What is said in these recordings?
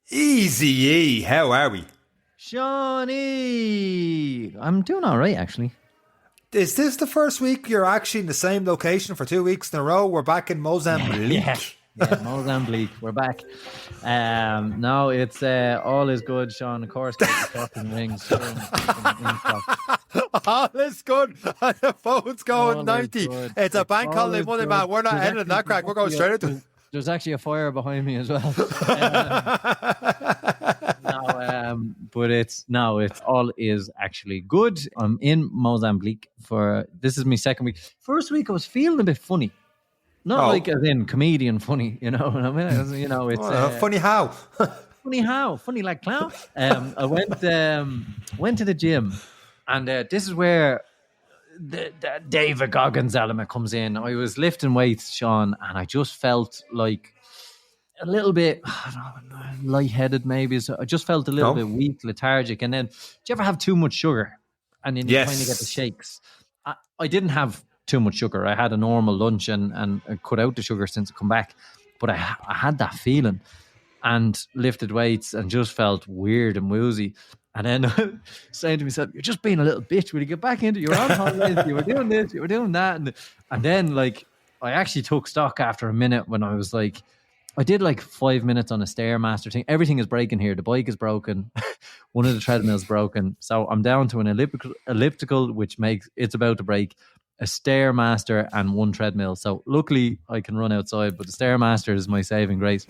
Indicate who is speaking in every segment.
Speaker 1: Easy E, how are we?
Speaker 2: Shawnee, I'm doing all right, actually.
Speaker 1: Is this the first week you're actually in the same location for 2 weeks in a row? We're back in
Speaker 2: Yeah,
Speaker 1: Mozambique.
Speaker 2: Mozambique, we're back. No, it's all is good, Sean. Of course, get your fucking rings.
Speaker 1: All is good. The phone's going
Speaker 2: All is
Speaker 1: 90.
Speaker 2: good.
Speaker 1: It's a bank
Speaker 2: All
Speaker 1: holiday
Speaker 2: is
Speaker 1: Monday,
Speaker 2: good.
Speaker 1: man. We're not editing that crack. We're going straight into it.
Speaker 2: There's actually a fire behind me as well. It's all is actually good. I'm in Mozambique this is my second week. First week I was feeling a bit funny. Not like as in comedian funny, you know what I mean? It's
Speaker 1: funny how?
Speaker 2: funny like clown. I went to the gym, and this is where the David Goggins element comes in. I was lifting weights, Sean, and I just felt like a little bit lightheaded, maybe. So I just felt a little bit weak, lethargic. And then, do you ever have too much sugar? And then you kind of get the shakes. I didn't have too much sugar. I had a normal lunch and I cut out the sugar since I come back. But I had that feeling and lifted weights and just felt weird and woozy. And then saying to myself, you're just being a little bitch. Will you get back into it? You're on holidays. You were doing this. You were doing that. And then, like, I actually took stock after a minute when I was like, I did like 5 minutes on a Stairmaster thing. Everything is breaking here. The bike is broken. One of the treadmills broken. So I'm down to an elliptical, which makes it's about to break, a Stairmaster and one treadmill. So luckily I can run outside, but the Stairmaster is my saving grace.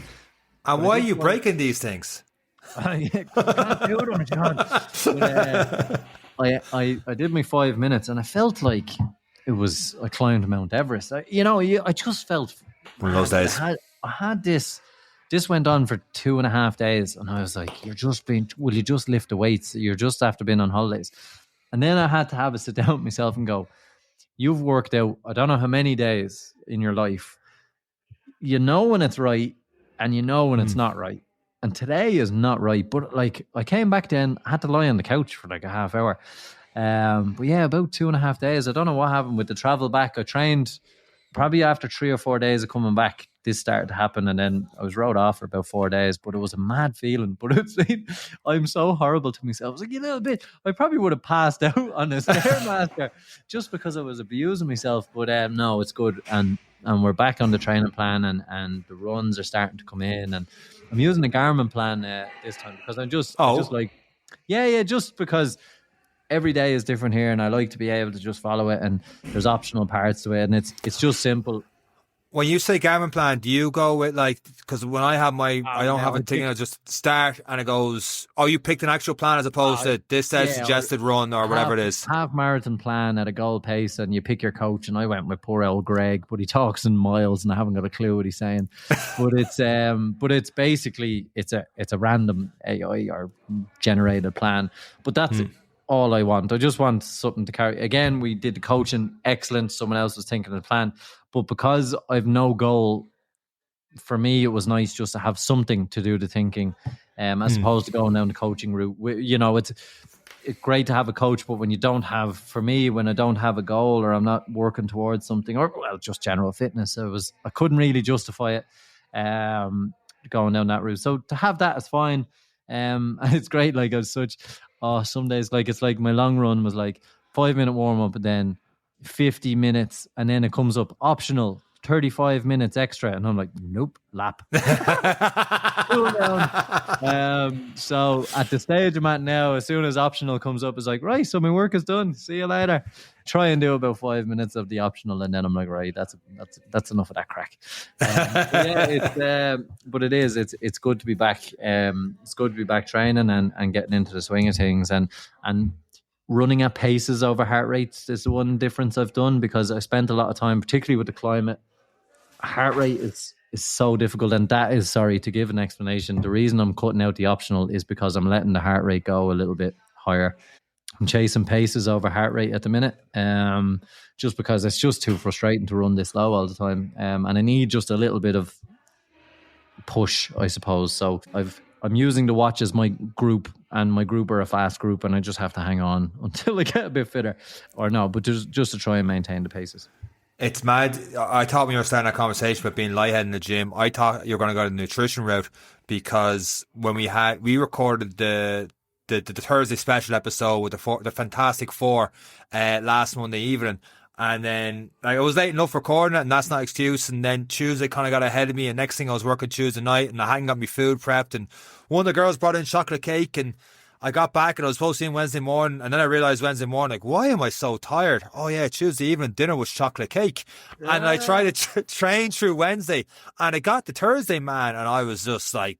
Speaker 1: And why are you breaking these things?
Speaker 2: I can't do them, John. But, I did my 5 minutes and I felt like I climbed Mount Everest. I just felt
Speaker 1: one of those days.
Speaker 2: I had this went on for 2.5 days, and I was like, will you just lift the weights? You're just after being on holidays. And then I had to have a sit down with myself and go, you've worked out, I don't know how many days in your life. You know when it's right and you know when it's not right. And today is not right. But like, I came back then, I had to lie on the couch for like a half hour. But yeah, about 2.5 days. I don't know what happened with the travel back. I trained probably after 3 or 4 days of coming back. This started to happen, and then I was wrote off for about 4 days, but it was a mad feeling. But I'm so horrible to myself. I was like, you little bit, I probably would have passed out on a Stairmaster just because I was abusing myself. But no, it's good, and we're back on the training plan, and the runs are starting to come in, and I'm using the Garmin plan this time because I'm just like, just because every day is different here, and I like to be able to just follow it, and there's optional parts to it, and it's just simple.
Speaker 1: When you say Garmin plan, do you go with because when I have I don't have a thing, I just start and it goes, you picked an actual plan as opposed to this says suggested run or whatever it is.
Speaker 2: Half marathon plan at a goal pace, and you pick your coach, and I went with poor old Greg, but he talks in miles and I haven't got a clue what he's saying. But it's basically, it's a random AI or generated plan. But that's all I want. I just want something to carry. Again, we did the coaching, excellent. Someone else was thinking of the plan. But because I've no goal, for me, it was nice just to have something to do the thinking, as opposed to going down the coaching route. It's great to have a coach, but when I don't have a goal or I'm not working towards something, or just general fitness, I couldn't really justify it going down that route. So to have that is fine. And it's great. Like some days, like it's like my long run was like 5-minute warm up and then 50 minutes, and then it comes up optional 35 minutes extra, and I'm like, nope, lap. So at the stage I'm at now, as soon as optional comes up, it's like, right, so my work is done, see you later. Try and do about 5 minutes of the optional, and then I'm like, right, that's enough of that crack. But it's good to be back. It's good to be back training and getting into the swing of things, and running at paces over heart rates is the one difference I've done, because I spent a lot of time, particularly with the climate. Heart rate is so difficult, and that is, sorry to give an explanation, the reason I'm cutting out the optional is because I'm letting the heart rate go a little bit higher. I'm chasing paces over heart rate at the minute, just because it's just too frustrating to run this low all the time, and I need just a little bit of push, I suppose. So I'm using the watch as my group, and my group are a fast group, and I just have to hang on until I get a bit fitter, but just to try and maintain the paces.
Speaker 1: It's mad. I thought when you were starting that conversation about being lightheaded in the gym, I thought you were going to go the nutrition route, because when we recorded the Thursday special episode with the Fantastic Four last Monday evening. And then like, I was late enough recording it, and that's not an excuse. And then Tuesday kind of got ahead of me, and next thing I was working Tuesday night, and I hadn't got my food prepped. And one of the girls brought in chocolate cake, and I got back, and I was supposed to eat Wednesday morning, and then I realised Wednesday morning, like, why am I so tired? Oh yeah, Tuesday evening dinner was chocolate cake, and I tried to train through Wednesday, and I got to Thursday, man, and I was just like.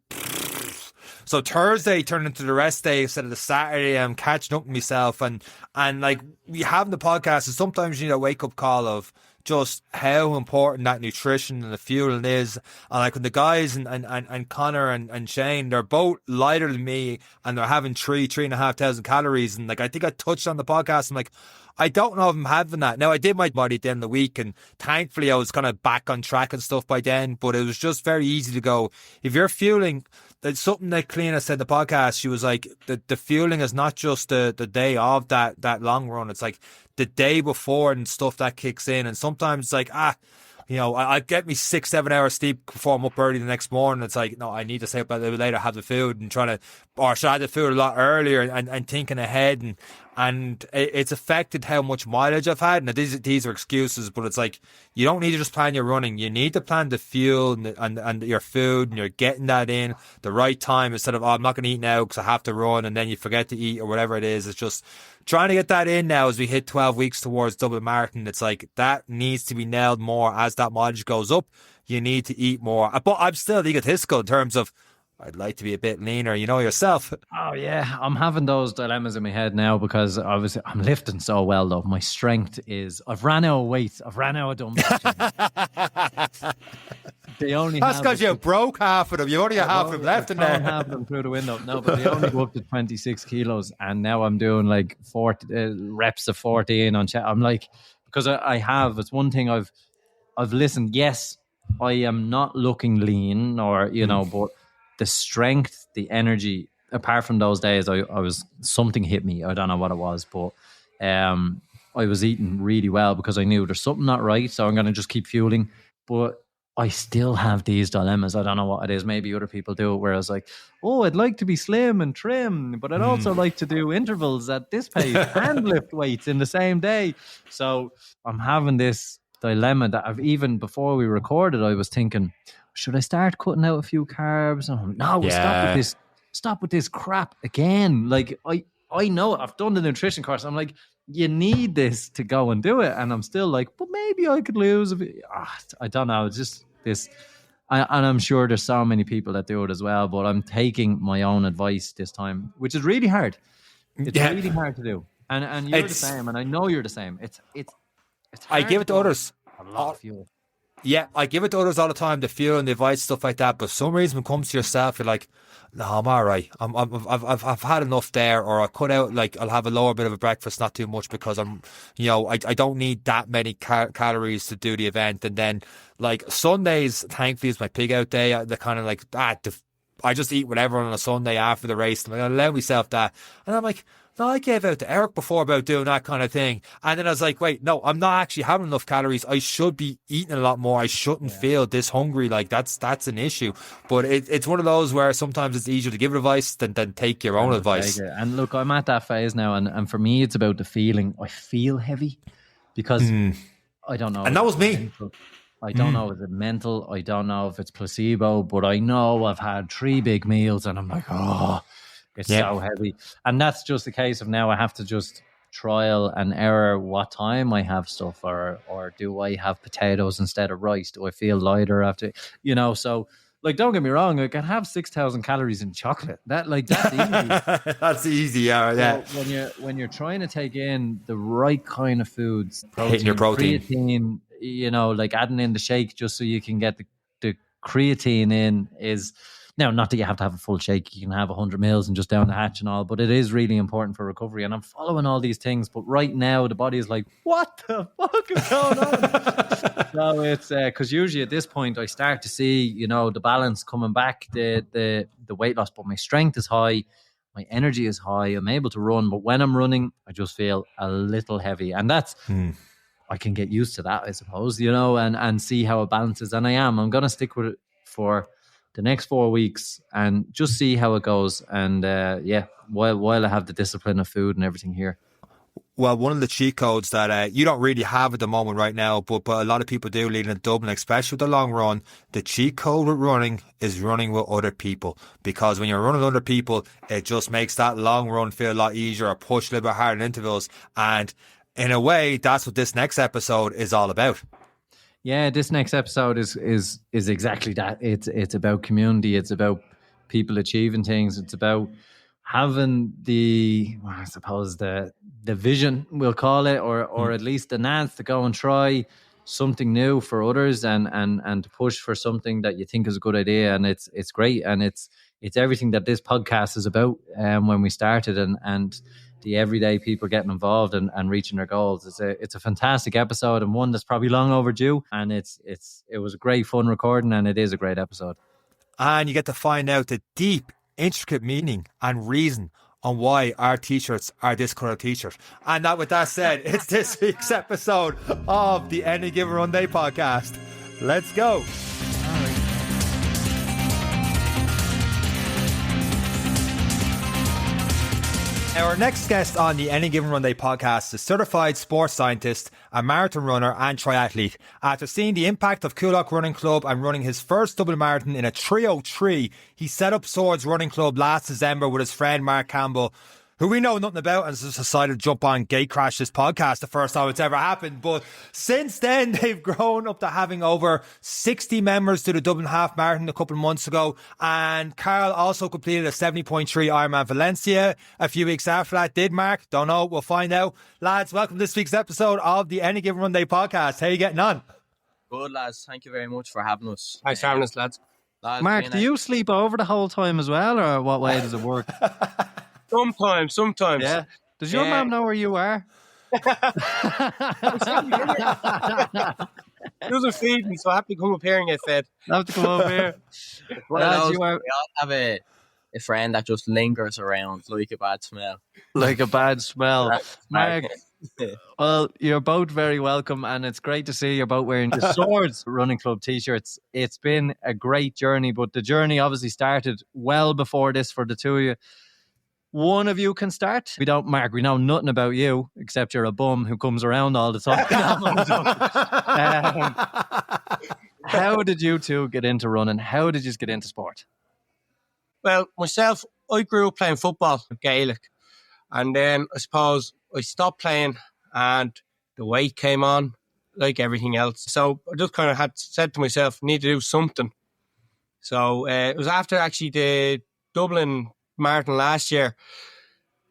Speaker 1: So Thursday turned into the rest day instead of the Saturday. I'm catching up with myself, and like we have the podcast, and sometimes you need a wake up call of just how important that nutrition and the fueling is. And like when the guys and Connor and Shane, they're both lighter than me, and they're having 3,500 calories. And like I think I touched on the podcast, I'm like, I don't know if I'm having that. Now I did my body at the end of the week, and thankfully I was kind of back on track and stuff by then, but it was just very easy to go. If you're fueling, that's something that Cleena said in the podcast. She was like, the fueling is not just the day of that long run. It's like the day before and stuff that kicks in. And sometimes it's like, I get me 6-7 hours sleep before I'm up early the next morning. It's like, no, I need to stay up a little bit later, have the food, and or should I have the food a lot earlier, and thinking ahead, and it's affected how much mileage I've had. Now these are excuses, but it's like, you don't need to just plan your running. You need to plan the fuel and your food, and you're getting that in the right time instead of, I'm not going to eat now because I have to run, and then you forget to eat or whatever it is. It's just trying to get that in now as we hit 12 weeks towards Dublin Marathon. It's like that needs to be nailed more as that mileage goes up. You need to eat more. But I'm still egotistical in terms of, I'd like to be a bit leaner, you know yourself.
Speaker 2: Oh yeah, I'm having those dilemmas in my head now because obviously I'm lifting so well though. My strength is, I've ran out of weight. I've ran out of dumbbells. They only
Speaker 1: That's because you broke half of them. You only have half of them left in there.
Speaker 2: Half of them through the window. No, but they only go up to 26 kilos, and now I'm doing like 40 reps of 14 on chest. I'm like, because I have. It's one thing I've listened. Yes, I am not looking lean, or but the strength, the energy. Apart from those days, I was, something hit me. I don't know what it was, but I was eating really well because I knew there's something not right. So I'm going to just keep fueling, but I still have these dilemmas. I don't know what it is. Maybe other people do it, where I was like, oh, I'd like to be slim and trim, but I'd also like to do intervals at this pace and lift weights in the same day. So I'm having this dilemma that I've, even before we recorded, I was thinking, should I start cutting out a few carbs? And I'm like, no, stop with this crap again. Like I know I've done the nutrition course. I'm like, you need this to go and do it. And I'm still like, but maybe I could lose a bit. I don't know. It's just this. And I'm sure there's so many people that do it as well, but I'm taking my own advice this time, which is really hard. It's really hard to do. And you're the same, and I know you're the same. It's hard.
Speaker 1: I give it to others.
Speaker 2: A lot of fuel.
Speaker 1: Yeah, I give it to others all the time, the fuel and the advice, stuff like that. But for some reason, when it comes to yourself, you're like, no, I'm all right. I've had enough there, or I cut out, like, I'll have a lower bit of a breakfast, not too much, because I'm, I don't need that many calories to do the event. And then, like, Sundays, thankfully, is my pig out day. They're kind of like, I just eat whatever on a Sunday after the race. And I allow myself that. And I'm like, no, I gave out to Eric before about doing that kind of thing. And then I was like, wait, no, I'm not actually having enough calories. I should be eating a lot more. I shouldn't feel this hungry. Like, that's an issue. But it's one of those where sometimes it's easier to give advice than take your own advice.
Speaker 2: And look, I'm at that phase now. And for me, it's about the feeling. I feel heavy because I don't know.
Speaker 1: And that was me.
Speaker 2: I don't know if it's mental. I don't know if it's placebo, but I know I've had 3 big meals and I'm like, it's so heavy. And that's just the case of now I have to just trial and error what time I have stuff, or do I have potatoes instead of rice? Do I feel lighter after, so like, don't get me wrong, I can have 6,000 calories in chocolate. That's easy.
Speaker 1: That's easy, yeah.
Speaker 2: So when you're trying to take in the right kind of foods,
Speaker 1: hitting your protein,
Speaker 2: creatine, like adding in the shake just so you can get the creatine in is... Now, not that you have to have a full shake. You can have 100 mils and just down the hatch and all, but it is really important for recovery. And I'm following all these things, but right now the body is like, what the fuck is going on? So it's because usually at this point I start to see, the balance coming back, the weight loss, but my strength is high, my energy is high. I'm able to run, but when I'm running, I just feel a little heavy, and that's. I can get used to that, I suppose, and see how it balances. And I'm going to stick with it for the next 4 weeks and just see how it goes. And while I have the discipline of food and everything here.
Speaker 1: Well, one of the cheat codes that you don't really have at the moment right now, but a lot of people do leading in Dublin, especially with the long run. The cheat code with running is running with other people, because when you're running with other people, it just makes that long run feel a lot easier, or push a little bit harder in intervals. And in a way, that's what this next episode is all about.
Speaker 2: Yeah, this next episode is exactly that. It's about community. It's about people achieving things. It's about having I suppose the vision, we'll call it, or at least the nance to go and try something new for others and to push for something that you think is a good idea. And it's great, and it's everything that this podcast is about. When we started, and the everyday people getting involved and reaching their goals. It's a fantastic episode, and one that's probably long overdue. And it was a great fun recording, and it is a great episode.
Speaker 1: And you get to find out the deep, intricate meaning and reason on why our t-shirts are this colour t-shirt. And that, with that said, it's this week's episode of the Any Given Run Day podcast. Let's go. Our next guest on the Any Given Run Day podcast is certified sports scientist, a marathon runner and triathlete. After seeing the impact of Coolock Running Club and running his first Dublin Marathon in a 3:03, he set up Swords Running Club last December with his friend Mark Campbell, who we know nothing about, and has decided to jump on Gatecrash this podcast, the first time it's ever happened. But since then, they've grown up to having over 60 members to the Dublin Half Marathon a couple of months ago. And Carl also completed a 70.3 Ironman Valencia a few weeks after that. Did Mark? Don't know. We'll find out. Lads, welcome to this week's episode of the Any Given Run Day podcast. How are you getting on?
Speaker 3: Good, lads. Thank you very much for having us.
Speaker 4: Thanks for having us, lads.
Speaker 2: Mark, do you sleep over the whole time as well, or what way does it work?
Speaker 4: Sometimes.
Speaker 2: Yeah. Does your mum know where you are?
Speaker 4: He doesn't feed me, so I have to come up here and get fed.
Speaker 2: I have to come over here.
Speaker 3: We all have a friend that just lingers around like a bad smell.
Speaker 2: Like a bad smell. Mark,
Speaker 3: Yeah.
Speaker 2: well, you're both very welcome, and it's great to see you're both wearing the Swords Running Club t-shirts. It's been a great journey, but the journey obviously started well before this for the two of you. One of you can start. Mark, we know nothing about you, except you're a bum who comes around all the time. How did you two get into running? How did you get into sport?
Speaker 4: Well, myself, I grew up playing football, Gaelic. And then I suppose I stopped playing and the weight came on, like everything else. So I just kind of had said to myself, I need to do something. So it was after actually the Dublin Marathon last year.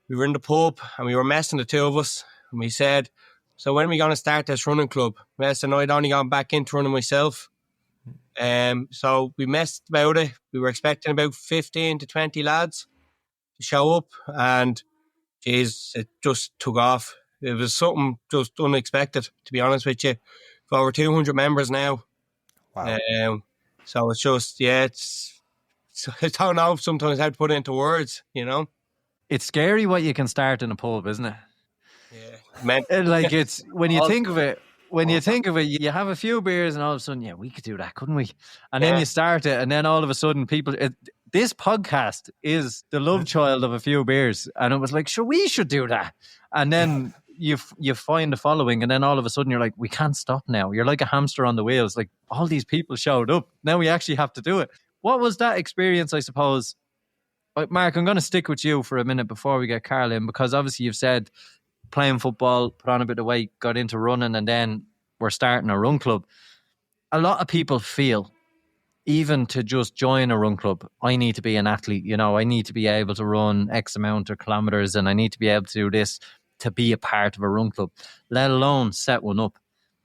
Speaker 4: We were in the pub and we were messing, the two of us, and we said, so when are we going to start this running club? Yes, and I'd only gone back into running myself. So we messed about it. We were expecting about 15 to 20 lads to show up, and geez, it just took off. It was something just unexpected, to be honest with you. We've over 200 members now.
Speaker 1: Wow.
Speaker 4: So it's just, I don't know sometimes how to put it into words, you know?
Speaker 2: It's scary what you can start in a pub, isn't it?
Speaker 4: Yeah.
Speaker 2: Like, it's when you think of it, you have a few beers and all of a sudden, we could do that, couldn't we? And then you start it, and then all of a sudden this podcast is the love child of a few beers. And it was like, sure, we should do that. And then you find the following, and then all of a sudden you're like, we can't stop now. You're like a hamster on the wheels. Like, all these people showed up. Now we actually have to do it. What was that experience, I suppose? Mark, I'm going to stick with you for a minute before we get Carl in, because obviously you've said playing football, put on a bit of weight, got into running, and then we're starting a run club. A lot of people feel, even to just join a run club, I need to be an athlete. I need to be able to run X amount of kilometers, and I need to be able to do this to be a part of a run club, let alone set one up.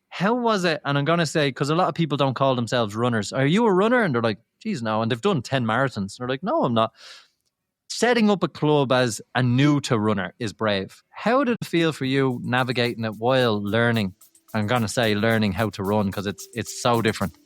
Speaker 2: How was it? And I'm going to say, because a lot of people don't call themselves runners. Are you a runner? And they're like, geez, no. And they've done 10 marathons. They're like, no, I'm not. Setting up a club as a new to runner is brave. How did it feel for you navigating it while learning? I'm going to say learning how to run, because it's so different.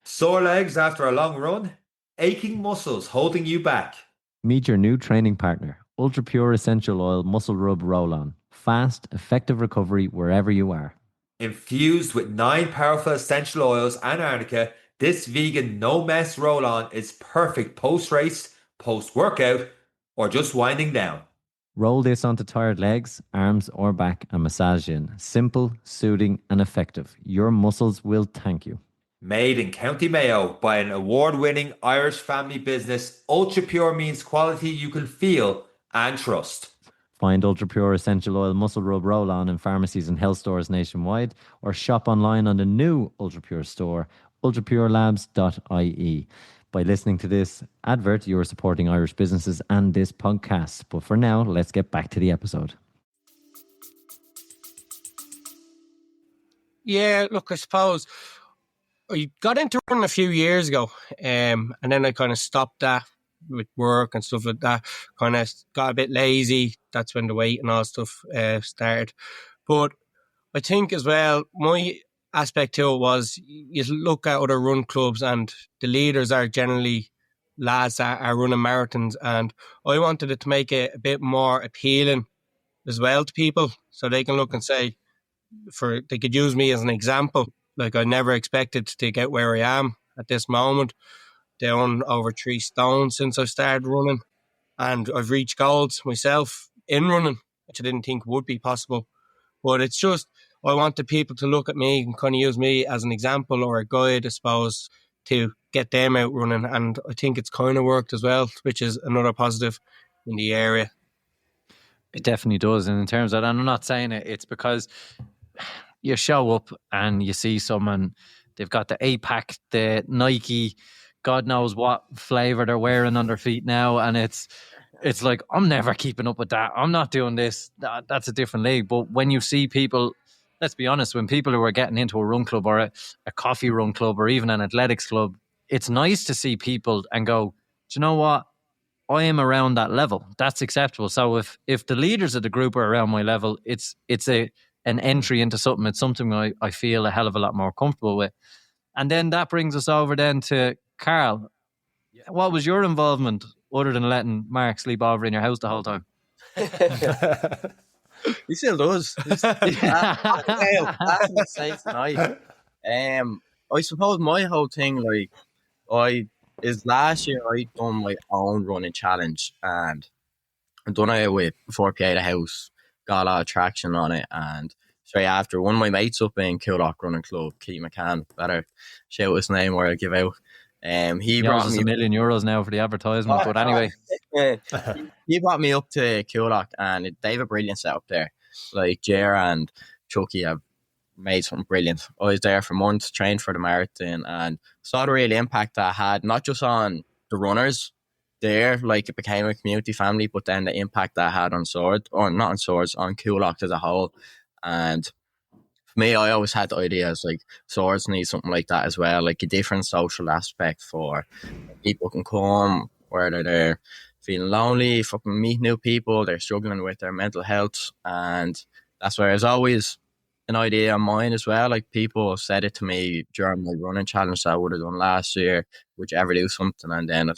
Speaker 1: Sore legs after a long run? Aching muscles holding you back?
Speaker 5: Meet your new training partner, Ultra Pure Essential Oil Muscle Rub Roll-On. Fast, effective recovery wherever you are.
Speaker 1: Infused with 9 powerful essential oils and arnica, this vegan no-mess roll-on is perfect post-race, post-workout, or just winding down.
Speaker 5: Roll this onto tired legs, arms, or back and massage in. Simple, soothing, and effective. Your muscles will thank you.
Speaker 1: Made in County Mayo by an award-winning Irish family business, Ultra Pure means quality you can feel and trust.
Speaker 5: Find Ultra Pure Essential Oil Muscle Rub Roll-On in pharmacies and health stores nationwide, or shop online on the new Ultra Pure store, ultrapurelabs.ie. By listening to this advert, you are supporting Irish businesses and this podcast. But for now, let's get back to the episode.
Speaker 4: Yeah, look, I suppose I got into running a few years ago, and then I kind of stopped that with work and stuff like that. Kind of got a bit lazy. That's when the weight and all stuff started. But I think as well, my aspect to it was you look at other run clubs and the leaders are generally lads that are running marathons, and I wanted it to make it a bit more appealing as well to people, so they can look and say, they could use me as an example. Like, I never expected to get where I am at this moment, down over 3 stone since I started running, and I've reached goals myself in running, which I didn't think would be possible. But it's just, I wanted people to look at me and kind of use me as an example or a guide, I suppose, to get them out running. And I think it's kind of worked as well, which is another positive in the area.
Speaker 2: It definitely does. And in terms of, and I'm not saying it's because you show up and you see someone, they've got the APAC, the Nike, God knows what flavor they're wearing on their feet now. And it's like, I'm never keeping up with that. I'm not doing this. That's a different league. But when you see people, let's be honest, when people who are getting into a run club or a coffee run club or even an athletics club, it's nice to see people and go, do you know what? I am around that level. That's acceptable. So if the leaders of the group are around my level, it's an entry into something. It's something I feel a hell of a lot more comfortable with. And then that brings us over then to Carl. What was your involvement other than letting Mark sleep over in your house the whole time?
Speaker 3: He still does. That's a mistake tonight. I suppose my whole thing, last year I done my own running challenge, and I done it with 4PA the house, got a lot of traction on it, and straight after, one of my mates up in Killock Running Club, Keith McCann, better shout his name or I'll give out. He brought me
Speaker 2: €1 million now for the advertisement, but anyway.
Speaker 3: He brought me up to Killock, and they have a brilliant setup there. Like Jer and Chucky have made something brilliant. I was there for months, trained for the marathon, and saw the real impact that had, not just on the runners there, like it became a community family, but then the impact that had on Swords, or not on Swords, on Coolock as a whole. And for me, I always had the ideas like Swords need something like that as well, like a different social aspect for people can come, whether they're feeling lonely, fucking meet new people, they're struggling with their mental health. And that's where there's always an idea of mine as well. Like, people said it to me during my running challenge that I would have done last year, would you ever do something? And then,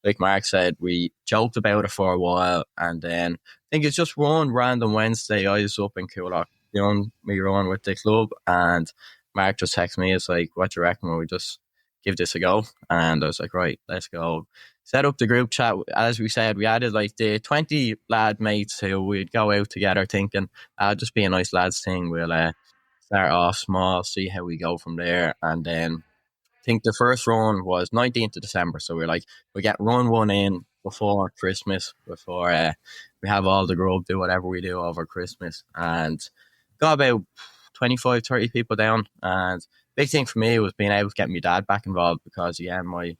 Speaker 3: like Mark said, we joked about it for a while, and then I think it's just one random Wednesday I was up in Coolock doing me run with the club, and Mark just texted me, it's like, what do you reckon, will we just give this a go? And I was like, right, let's go. Set up the group chat. As we said, we added like the 20 lad mates who we'd go out together, thinking just be a nice lads thing. We'll start off small, see how we go from there. And then I think the first run was 19th of December. So we're like, we get run one in before Christmas, before we have all the grub, do whatever we do over Christmas. And got about 25, 30 people down. And big thing for me was being able to get my dad back involved, because again, my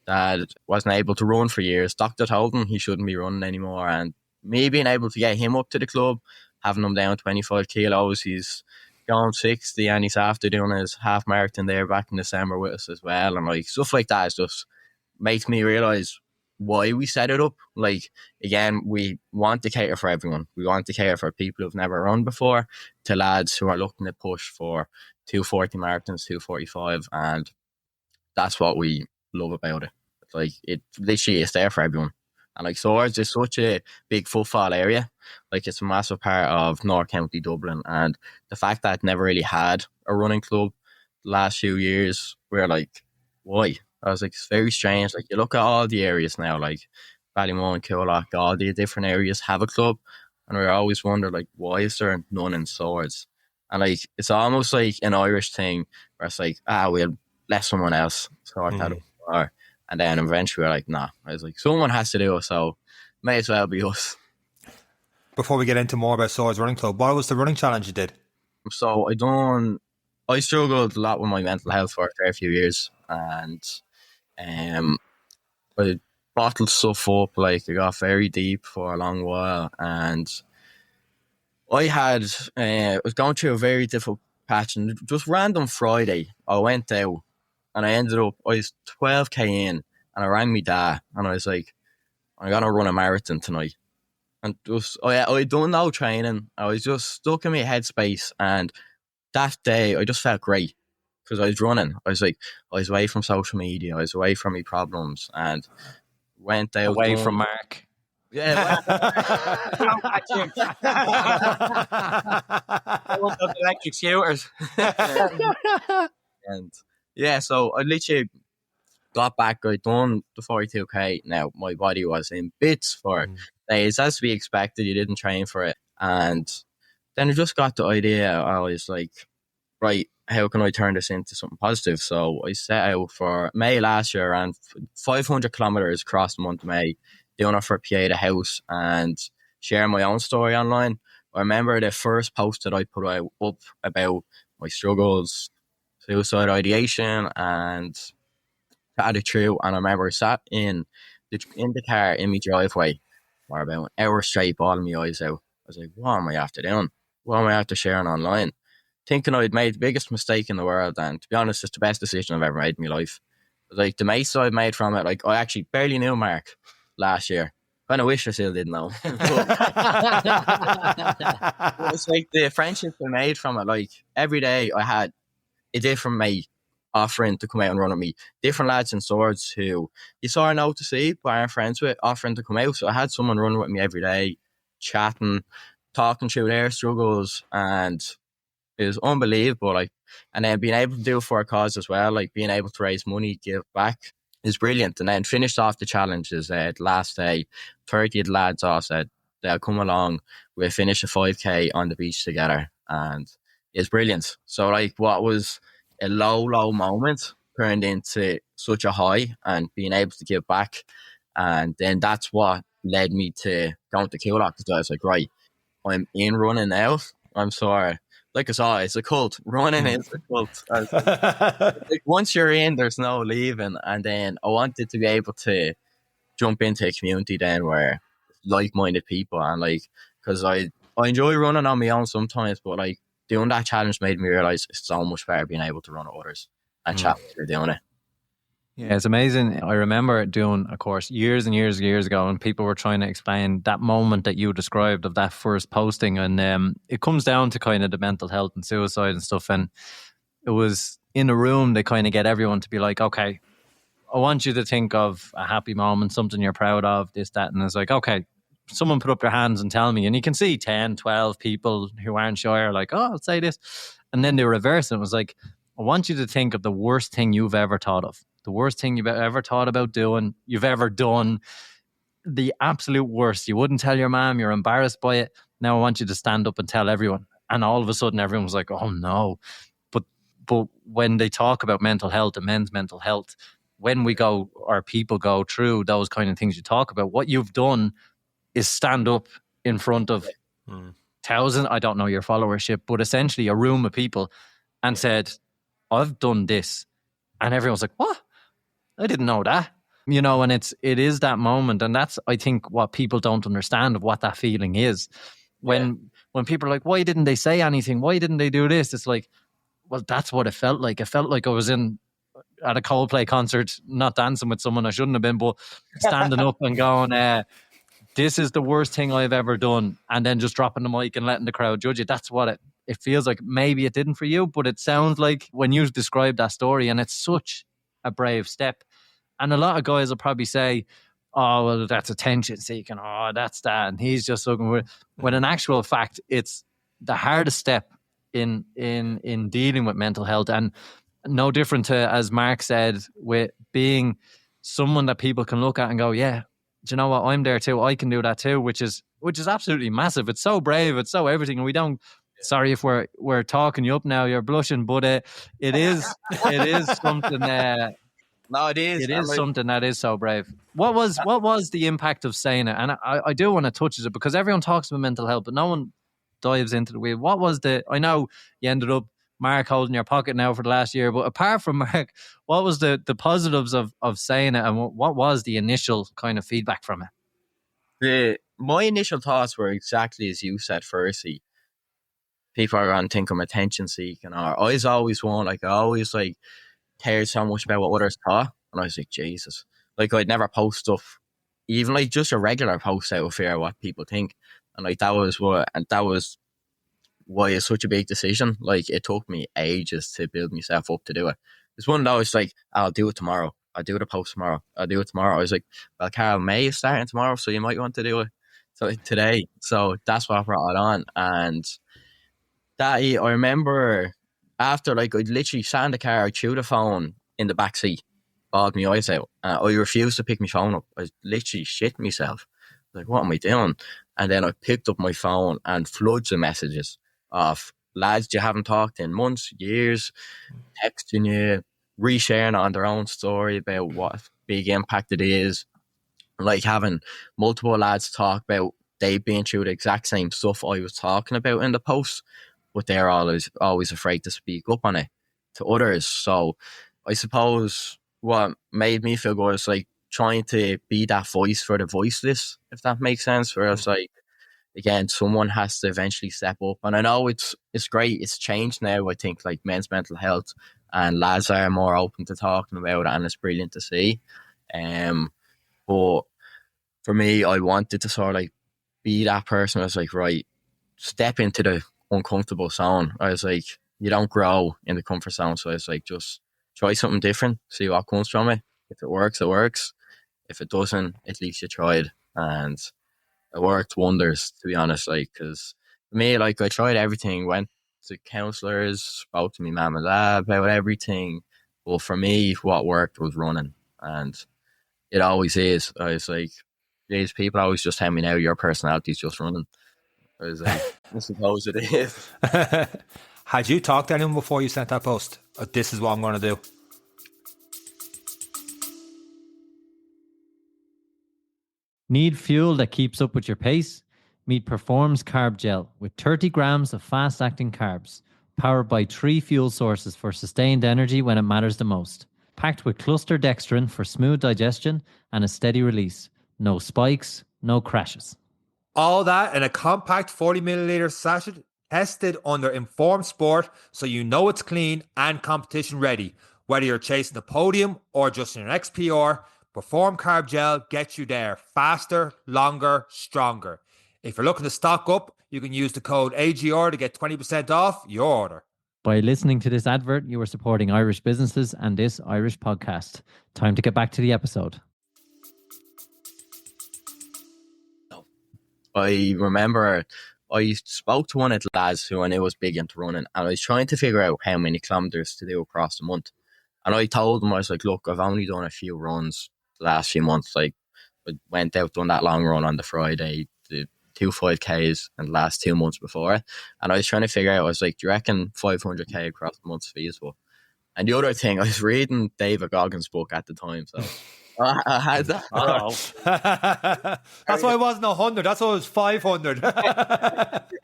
Speaker 3: dad wasn't able to run for years. Doctor told him he shouldn't be running anymore, and me being able to get him up to the club, having him down 25 kilos, he's gone 60 and he's after doing his half marathon there back in December with us as well. And like, stuff like that is just makes me realise why we set it up. Like, again, we want to cater for everyone. We want to cater for people who've never run before, to lads who are looking to push for 240 marathons, 245, and that's what we love about it. Like, it literally is there for everyone. And like Swords is such a big football area. Like it's a massive part of North County Dublin. And the fact that it never really had a running club the last few years, we're like, why? I was like, it's very strange. Like you look at all the areas now, like Ballymun, Coolock, all the different areas have a club. And we always wonder, like, why is there none in Swords? And like it's almost like an Irish thing where it's like, we'll let someone else sort that out. And then eventually we're like, nah. I was like, someone has to do it, so may as well be us.
Speaker 1: Before we get into more about Swords Running Club, what was the running challenge you did?
Speaker 3: So I struggled a lot with my mental health for a fair few years, and I bottled stuff up. Like I got very deep for a long while, and I was going through a very difficult patch, and just random Friday I went out and I was 12k in, and I rang me dad and I was like, I'm gonna run a marathon tonight. And I done no training. I was just stuck in my headspace, and that day I just felt great because I was running. I was away from social media, I was away from my problems, and went out
Speaker 2: Away from Mark.
Speaker 3: Yeah,
Speaker 4: I want those electric scooters.
Speaker 3: and yeah, so I literally got back. I'd done the 42k. Now my body was in bits for days, as to be expected. You didn't train for it, and then I just got the idea. I was like, right, how can I turn this into something positive? So I set out for May last year, and 500 kilometers across the month of May, doing it for Pieta House and sharing my own story online. I remember the first post that I put up about my struggles, suicide ideation, and chatted through. And I remember I sat in the car in my driveway for about an hour straight, bawling my eyes out. I was like, what am I after doing? What am I after sharing online? Thinking I'd made the biggest mistake in the world, and to be honest, it's the best decision I've ever made in my life. Like the mates I've made from it, like I actually barely knew Mark last year. Kind of wish I still didn't know. It's like the friendships I made from it. Like every day I had a different mate offering to come out and run with me. Different lads in Swords who you saw or know to see, but aren't friends with, offering to come out. So I had someone running with me every day, chatting, talking through their struggles, and it was unbelievable. Like, and then being able to do it for a cause as well, like being able to raise money, give back, is brilliant. And then finished off the challenges the last day. 30 of the lads all said they'll come along. We'll finish a 5k on the beach together, and it's brilliant. So like what was a low moment turned into such a high, and being able to give back. And then that's what led me to going to Coolock, because I was like, right, I'm in running now. I'm sorry. Like it's a cult. Running is a cult. Like once you're in, there's no leaving. And then I wanted to be able to jump into a community then where like-minded people, and like, because I enjoy running on my own sometimes, but like doing that challenge made me realize it's so much better being able to run with others and chat while you're doing it.
Speaker 2: Yeah, it's amazing. I remember doing a course years and years ago, and people were trying to explain that moment that you described of that first posting. And it comes down to kind of the mental health and suicide and stuff. And it was in a room, they kind of get everyone to be like, okay, I want you to think of a happy moment, something you're proud of, this, that. And it's like, okay, someone put up your hands and tell me. And you can see 10, 12 people who aren't shy are like, oh, I'll say this. And then they reverse it. It was like, I want you to think of the worst thing you've ever thought of. The worst thing you've ever thought about doing, you've ever done, the absolute worst. You wouldn't tell your mom, you're embarrassed by it. Now I want you to stand up and tell everyone. And all of a sudden everyone was like, oh no. But when they talk about mental health and men's mental health, when we go, or people go through those kind of things you talk about, what you've done is stand up in front of thousands, I don't know your followership, but essentially a room of people, and said, I've done this. And everyone's like, what? I didn't know that. You know, and it is that moment. And that's, I think, what people don't understand of what that feeling is. When people are like, why didn't they say anything? Why didn't they do this? It's like, well, that's what it felt like. It felt like I was at a Coldplay concert, not dancing with someone I shouldn't have been, but standing up and going, this is the worst thing I've ever done. And then just dropping the mic and letting the crowd judge it. That's what it feels like. Maybe it didn't for you, but it sounds like when you describe that story, and it's such a brave step. And a lot of guys will probably say, oh, well, that's attention seeking. Oh, that's that. And he's just looking for it. When in actual fact, it's the hardest step in dealing with mental health. And no different to, as Mark said, with being someone that people can look at and go, yeah, do you know what? I'm there too. I can do that too, which is absolutely massive. It's so brave. It's so everything. And we don't, sorry if we're talking you up now, you're blushing, but it is something,
Speaker 3: No, it is.
Speaker 2: it is something that is so brave. What was the impact of saying it? And I do want to touch it because everyone talks about mental health, but no one dives into the weed. What was I know you ended up, Mark, holding your pocket now for the last year, but apart from Mark, what was the positives of saying it, and what was the initial kind of feedback from it?
Speaker 3: My initial thoughts were exactly as you said, firstly. People are going to think I'm attention seeking, or I always want, like, I always like cared so much about what others thought, and I was like, Jesus, like I'd never post stuff, even like just a regular post, out of fear of what people think, and like that was why it's such a big decision. Like it took me ages to build myself up to do it. It's one that was like, I'll do it tomorrow. I'll do the post tomorrow. I'll do it tomorrow. I was like, well, Carl, May is starting tomorrow, so you might want to do it today. So that's what brought it on. And that I remember after, like, I'd literally sat in the car, I threw the phone in the back seat, bawled my eyes out. I refused to pick my phone up. I literally shit myself. Like, what am I doing? And then I picked up my phone and floods of messages of lads you haven't talked in months, years, texting you, resharing on their own story about what big impact it is. Like having multiple lads talk about they've been through the exact same stuff I was talking about in the post, but they're always afraid to speak up on it to others. So I suppose what made me feel good is like trying to be that voice for the voiceless, if that makes sense. Where it's like, again, someone has to eventually step up. And I know it's great. It's changed now, I think, like men's mental health, and lads are more open to talking about it, and it's brilliant to see. But for me, I wanted to sort of like be that person. I was like, right, step into the uncomfortable zone. I was like, you don't grow in the comfort zone. So I was like, just try something different, see what comes from it. If it works, it works. If it doesn't, at least you tried. And it worked wonders, to be honest. Like, because for me, like, I tried everything, went to counsellors, spoke to my mum and dad about everything. But for me, what worked was running. And it always is. I was like, these people always just tell me now, your personality is just running. I was like, I suppose it is.
Speaker 1: Had you talked to anyone before you sent that post? This is what I'm going to do.
Speaker 5: Need fuel that keeps up with your pace? Meet Perform's Carb Gel with 30 grams of fast-acting carbs, powered by 3 fuel sources for sustained energy when it matters the most. Packed with cluster dextrin for smooth digestion and a steady release. No spikes, no crashes.
Speaker 1: All that in a compact 40 milliliter sachet, tested under Informed Sport, so you know it's clean and competition ready. Whether you're chasing the podium or just in an XPR, Perform Carb Gel gets you there faster, longer, stronger. If you're looking to stock up, you can use the code AGR to get 20% off your order.
Speaker 5: By listening to this advert, you are supporting Irish businesses and this Irish podcast. Time to get back to the episode.
Speaker 3: I remember I spoke to one of the lads who I knew was big into running, and I was trying to figure out how many kilometres to do across the month. And I told him, I was like, look, I've only done a few runs the last few months. Like, I went out, done that long run on the Friday, the 2 5Ks in the last 2 months before it. And I was trying to figure out, I was like, do you reckon 500k across the month's feasible? And the other thing, I was reading David Goggins' book at the time, so I had that.
Speaker 1: That's why it wasn't 100. That's why it was 500.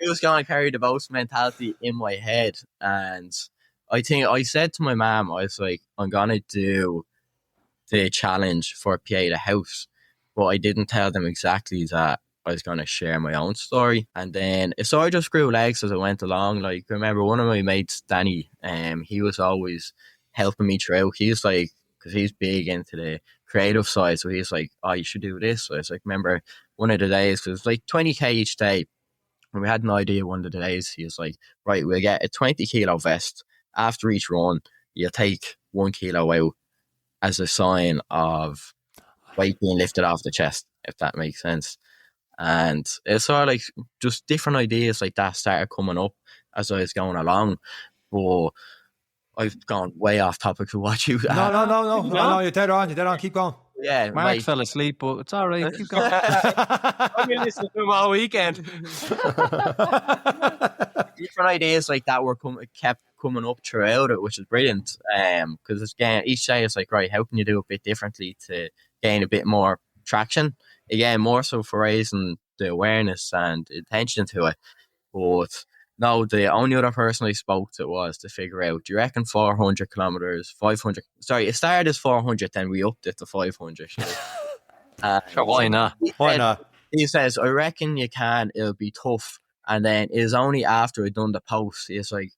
Speaker 3: It was going to carry the boast mentality in my head. And I think I said to my mum, I was like, I'm going to do the challenge for PA the house. But I didn't tell them exactly that I was going to share my own story. And then so I just grew legs as I went along. Like, I remember one of my mates, Danny, he was always helping me through. He's like, because he's big into the creative side, so he's like, oh, you should do this. So I was like, remember one of the days, because it was like 20k each day, and we had an idea one of the days. He was like, right, we'll get a 20 kilo vest. After each run, you take 1 kilo out as a sign of weight being lifted off the chest, if that makes sense. And it's sort of like just different ideas like that started coming up as I was going along. But I've gone way off topic of what you
Speaker 1: No, you're dead on. You're dead on. Keep going.
Speaker 3: Yeah,
Speaker 2: Mark fell asleep, but it's all right. Keep going.
Speaker 4: I've been listening to him all weekend.
Speaker 3: different ideas like that kept coming up throughout it, which is brilliant. Because again, each day it's like, right, how can you do a bit differently to gain a bit more traction? Again, more so for raising the awareness and attention to it. But no, the only other person I spoke to was to figure out, do you reckon 400 kilometers, 500? Sorry, it started as 400, then we upped it to 500.
Speaker 2: Sure, why not?
Speaker 1: Why not?
Speaker 3: He says, I reckon you can, it'll be tough. And then it was only after I'd done the post, he's like,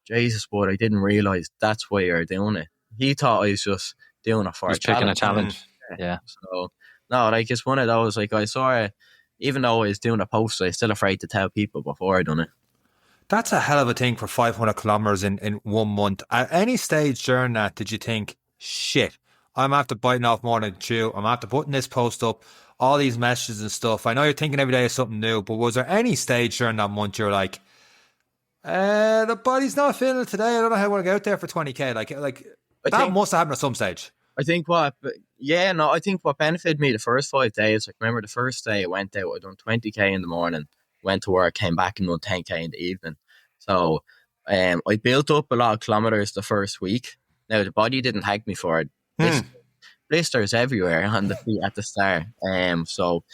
Speaker 3: Jesus, but I didn't realise that's why you're doing it. He thought I was just doing it for
Speaker 2: Just picking a challenge. Yeah.
Speaker 3: So, no, like, it's one of those, like, I saw it, even though I was doing a post, I was still afraid to tell people before I done it.
Speaker 1: That's a hell of a thing for 500 kilometers in 1 month. At any stage during that, did you think, shit, I'm after biting off more than chew. I'm after putting this post up, all these messages and stuff. I know you're thinking every day is something new, but was there any stage during that month you're like, the body's not feeling it today. I don't know how I want to get out there for 20k. Like that must have happened at some stage.
Speaker 3: I think what benefited me the first 5 days, like, remember the first day I went out, I done 20k in the morning, went to work, came back and done 10k in the evening. So I built up a lot of kilometers the first week. Now the body didn't thank me for it. Blisters everywhere on the feet at the start. So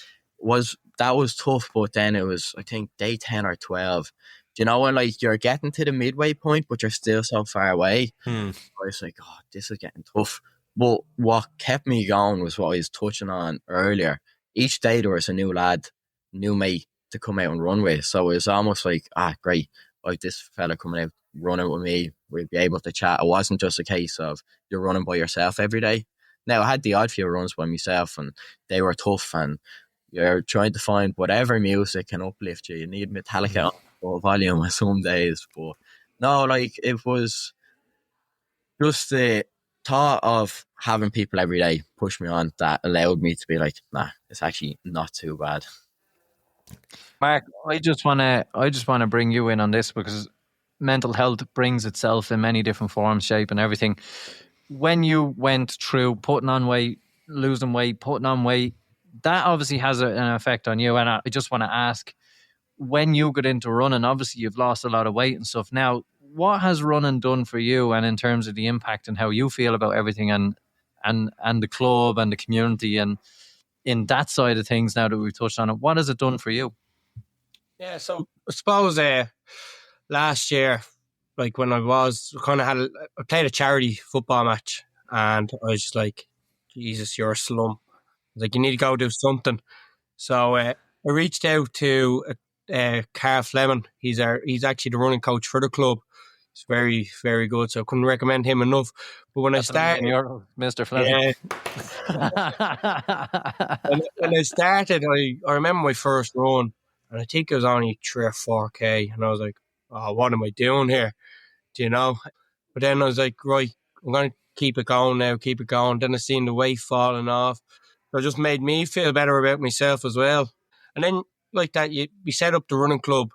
Speaker 3: that was tough, but then it was, I think, day 10 or 12. Do you know when, like, you're getting to the midway point, but you're still so far away? I was like, oh, this is getting tough. But what kept me going was what I was touching on earlier. Each day there was a new lad, new mate to come out and run with. So it was almost like, great, like, this fella coming out running with me, we'd be able to chat. It wasn't just a case of you're running by yourself every day. Now, I had the odd few runs by myself and they were tough, and you're trying to find whatever music can uplift you. You need Metallica on full volume on some days. But no, like, it was just the thought of having people every day push me on that allowed me to be like, nah, it's actually not too bad.
Speaker 2: Mark, I just want to bring you in on this, because mental health brings itself in many different forms, shape, and everything. When you went through putting on weight, losing weight, putting on weight, that obviously has an effect on you. And I just want to ask, when you got into running, obviously you've lost a lot of weight and stuff. Now, what has running done for you, and in terms of the impact and how you feel about everything, and the club and the community, and in that side of things, now that we've touched on it, what has it done for you?
Speaker 4: Yeah, so I suppose last year, like, when I played a charity football match, and I was just like, Jesus, you're a slum. Like, you need to go do something. So I reached out to Carl Fleming. He's actually the running coach for the club. He's very, very good, so I couldn't recommend him enough. But when I started,
Speaker 2: Mr. Fleming.
Speaker 4: When I started, I remember my first run, and I think it was only 3 or 4k, and I was like, oh, what am I doing here? Do you know? But then I was like, right, I'm going to keep it going now, keep it going. Then I seen the weight falling off. So it just made me feel better about myself as well. And then, like that, we set up the running club,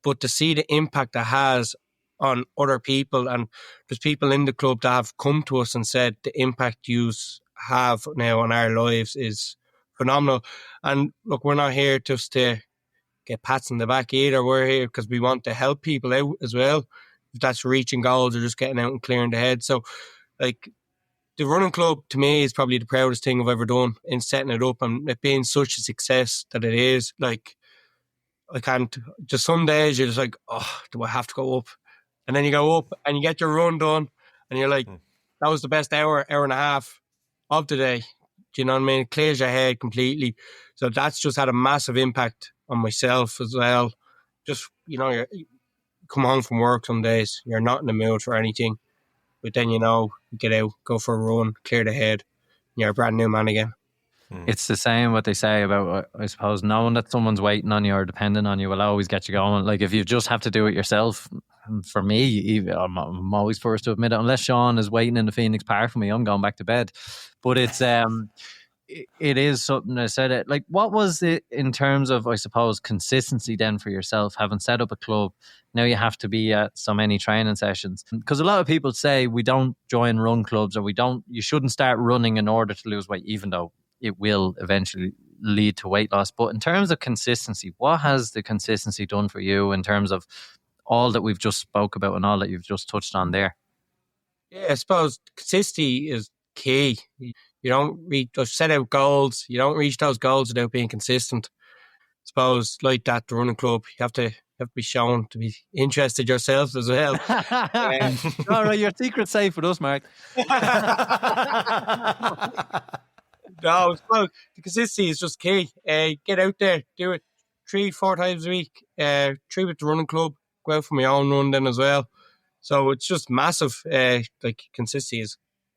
Speaker 4: but to see the impact it has on other people, and there's people in the club that have come to us and said the impact you have now on our lives is phenomenal. And look, we're not here just to get pats on the back either. We're here because we want to help people out as well. If that's reaching goals or just getting out and clearing the head. So, like, the running club to me is probably the proudest thing I've ever done in setting it up, and it being such a success that it is. Like, I can't, just some days you're just like, oh, do I have to go up? And then you go up and you get your run done, and you're like, that was the best hour and a half of the day. Do you know what I mean? It clears your head completely. So that's just had a massive impact on myself as well. Just, you come home from work some days, you're not in the mood for anything, but then, you get out, go for a run, clear the head, and you're a brand new man again.
Speaker 2: It's the same what they say about, I suppose, knowing that someone's waiting on you or depending on you will always get you going. Like, if you just have to do it yourself, for me, I'm always first to admit it, unless Sean is waiting in the Phoenix Park for me, I'm going back to bed. But it's it is something. I said it. Like, what was it in terms of, I suppose, consistency then for yourself, having set up a club? Now you have to be at so many training sessions, because a lot of people say we don't join run clubs, or you shouldn't start running in order to lose weight, even though it will eventually lead to weight loss. But in terms of consistency, what has the consistency done for you in terms of all that we've just spoke about and all that you've just touched on there?
Speaker 4: Yeah, I suppose consistency is key. You don't reach, I've set out goals. You don't reach those goals without being consistent. I suppose like that, the running club, you have to be shown to be interested yourself as well.
Speaker 2: All right, your secret's safe with us, Mark.
Speaker 4: No, I suppose the consistency is just key. Get out there, do it 3-4 times a week. 3 with the running club. Go out for my own run then as well. So it's just massive. Like consistency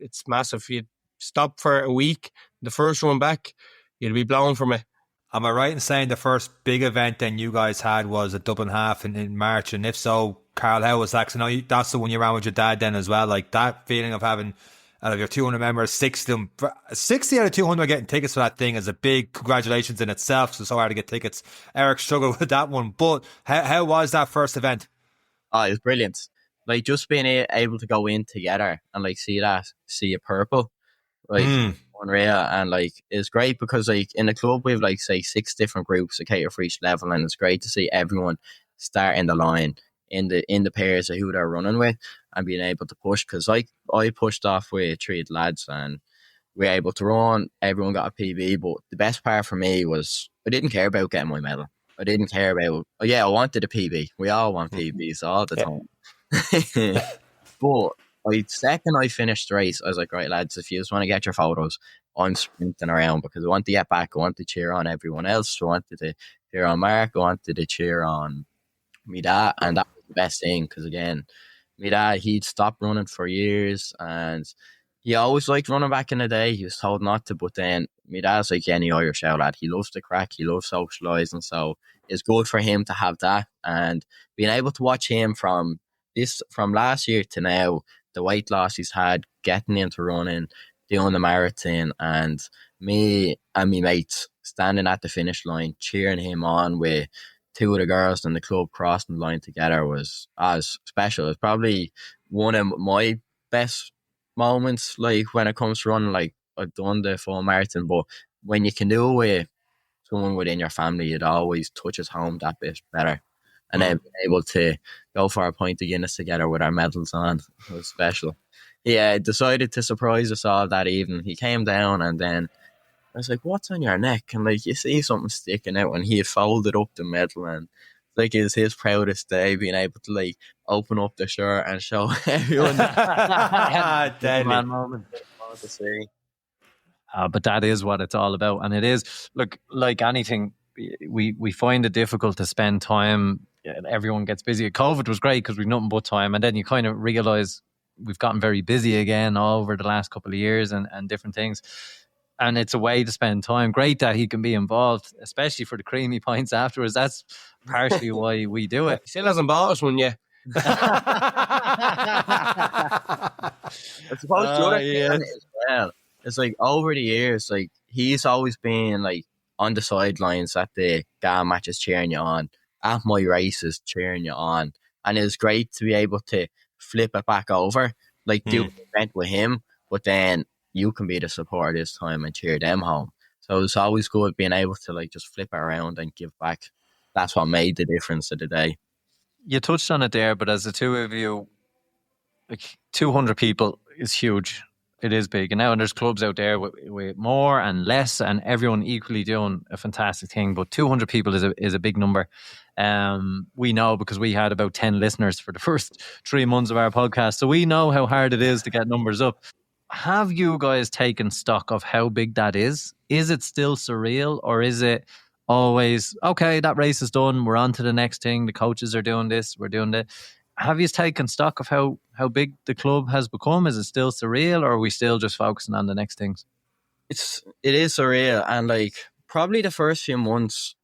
Speaker 4: it's massive. You stop for a week, the first one back, you'll be blown from it.
Speaker 1: Am I right in saying the first big event then you guys had was a Dublin half in March? And if so, Carl, how was that? 'Cause I know that's the one you ran with your dad then as well. Like that feeling of having out of your 200 members, 60 out of 200 getting tickets for that thing is a big congratulations in itself. So hard to get tickets. Eric struggled with that one. But how was that first event?
Speaker 3: Oh, it was brilliant. Like just being able to go in together and like see a purple, like unreal. And like it's great because like in the club we have like say 6 different groups that cater for each level, and it's great to see everyone start in the line in the pairs of who they're running with and being able to push. Because like I pushed off with 3 lads and we were able to run. Everyone got a PB, but the best part for me was I didn't care about getting my medal. I didn't care about. Oh yeah, I wanted a PB. We all want PBs all the time. But second I finished the race, I was like, right lads, if you just want to get your photos, I'm sprinting around because I want to get back. I want to cheer on everyone else. I wanted to cheer on Mark. I wanted to cheer on me dad, and that was the best thing because again, me dad, he'd stopped running for years and he always liked running back in the day. He was told not to, but then me dad's like any Irish out lad. He loves the crack. He loves socialising, so it's good for him to have that and being able to watch him from last year to now, the weight loss he's had, getting into running, doing the marathon, and me and me mates standing at the finish line, cheering him on with 2 of the girls in the club crossing the line together was special. It's probably one of my best moments, like when it comes to running. Like I've done the full marathon, but when you can do it with someone within your family, it always touches home that bit better. And then being able to go for a pint of Guinness together with our medals on was special. He decided to surprise us all that evening. He came down and then I was like, what's on your neck? And like, you see something sticking out, and he had folded up the medal, and it's like it was his proudest day being able to like open up the shirt and show everyone
Speaker 1: Deadly.
Speaker 3: moment to see.
Speaker 2: But that is what it's all about. And it is, look, like anything, we find it difficult to spend time. Everyone gets busy. COVID was great because we've nothing but time. And then you kind of realize we've gotten very busy again over the last couple of years and different things. And it's a way to spend time. Great that he can be involved, especially for the creamy pints afterwards. That's partially why we do it.
Speaker 4: He still hasn't bought us one yet.
Speaker 3: I suppose the other thing as well, it's like over the years, like he's always been like on the sidelines at the GAM matches cheering you on, at my races cheering you on, and it's great to be able to flip it back over, like do an event with him, but then you can be the supporter this time and cheer them home. So it's always good being able to like just flip it around and give back. That's what made the difference of the day.
Speaker 2: You touched on it there, but as the two of you, like 200 people is huge. It is big. And now there's clubs out there with more and less and everyone equally doing a fantastic thing. But 200 people is a big number. We know because we had about 10 listeners for the first 3 months of our podcast. So we know how hard it is to get numbers up. Have you guys taken stock of how big that is? Is it still surreal, or is it always, okay, that race is done, we're on to the next thing, the coaches are doing this, we're doing that? Have you taken stock of how big the club has become? Is it still surreal, or are we still just focusing on the next things?
Speaker 3: It is surreal, and like probably the first few months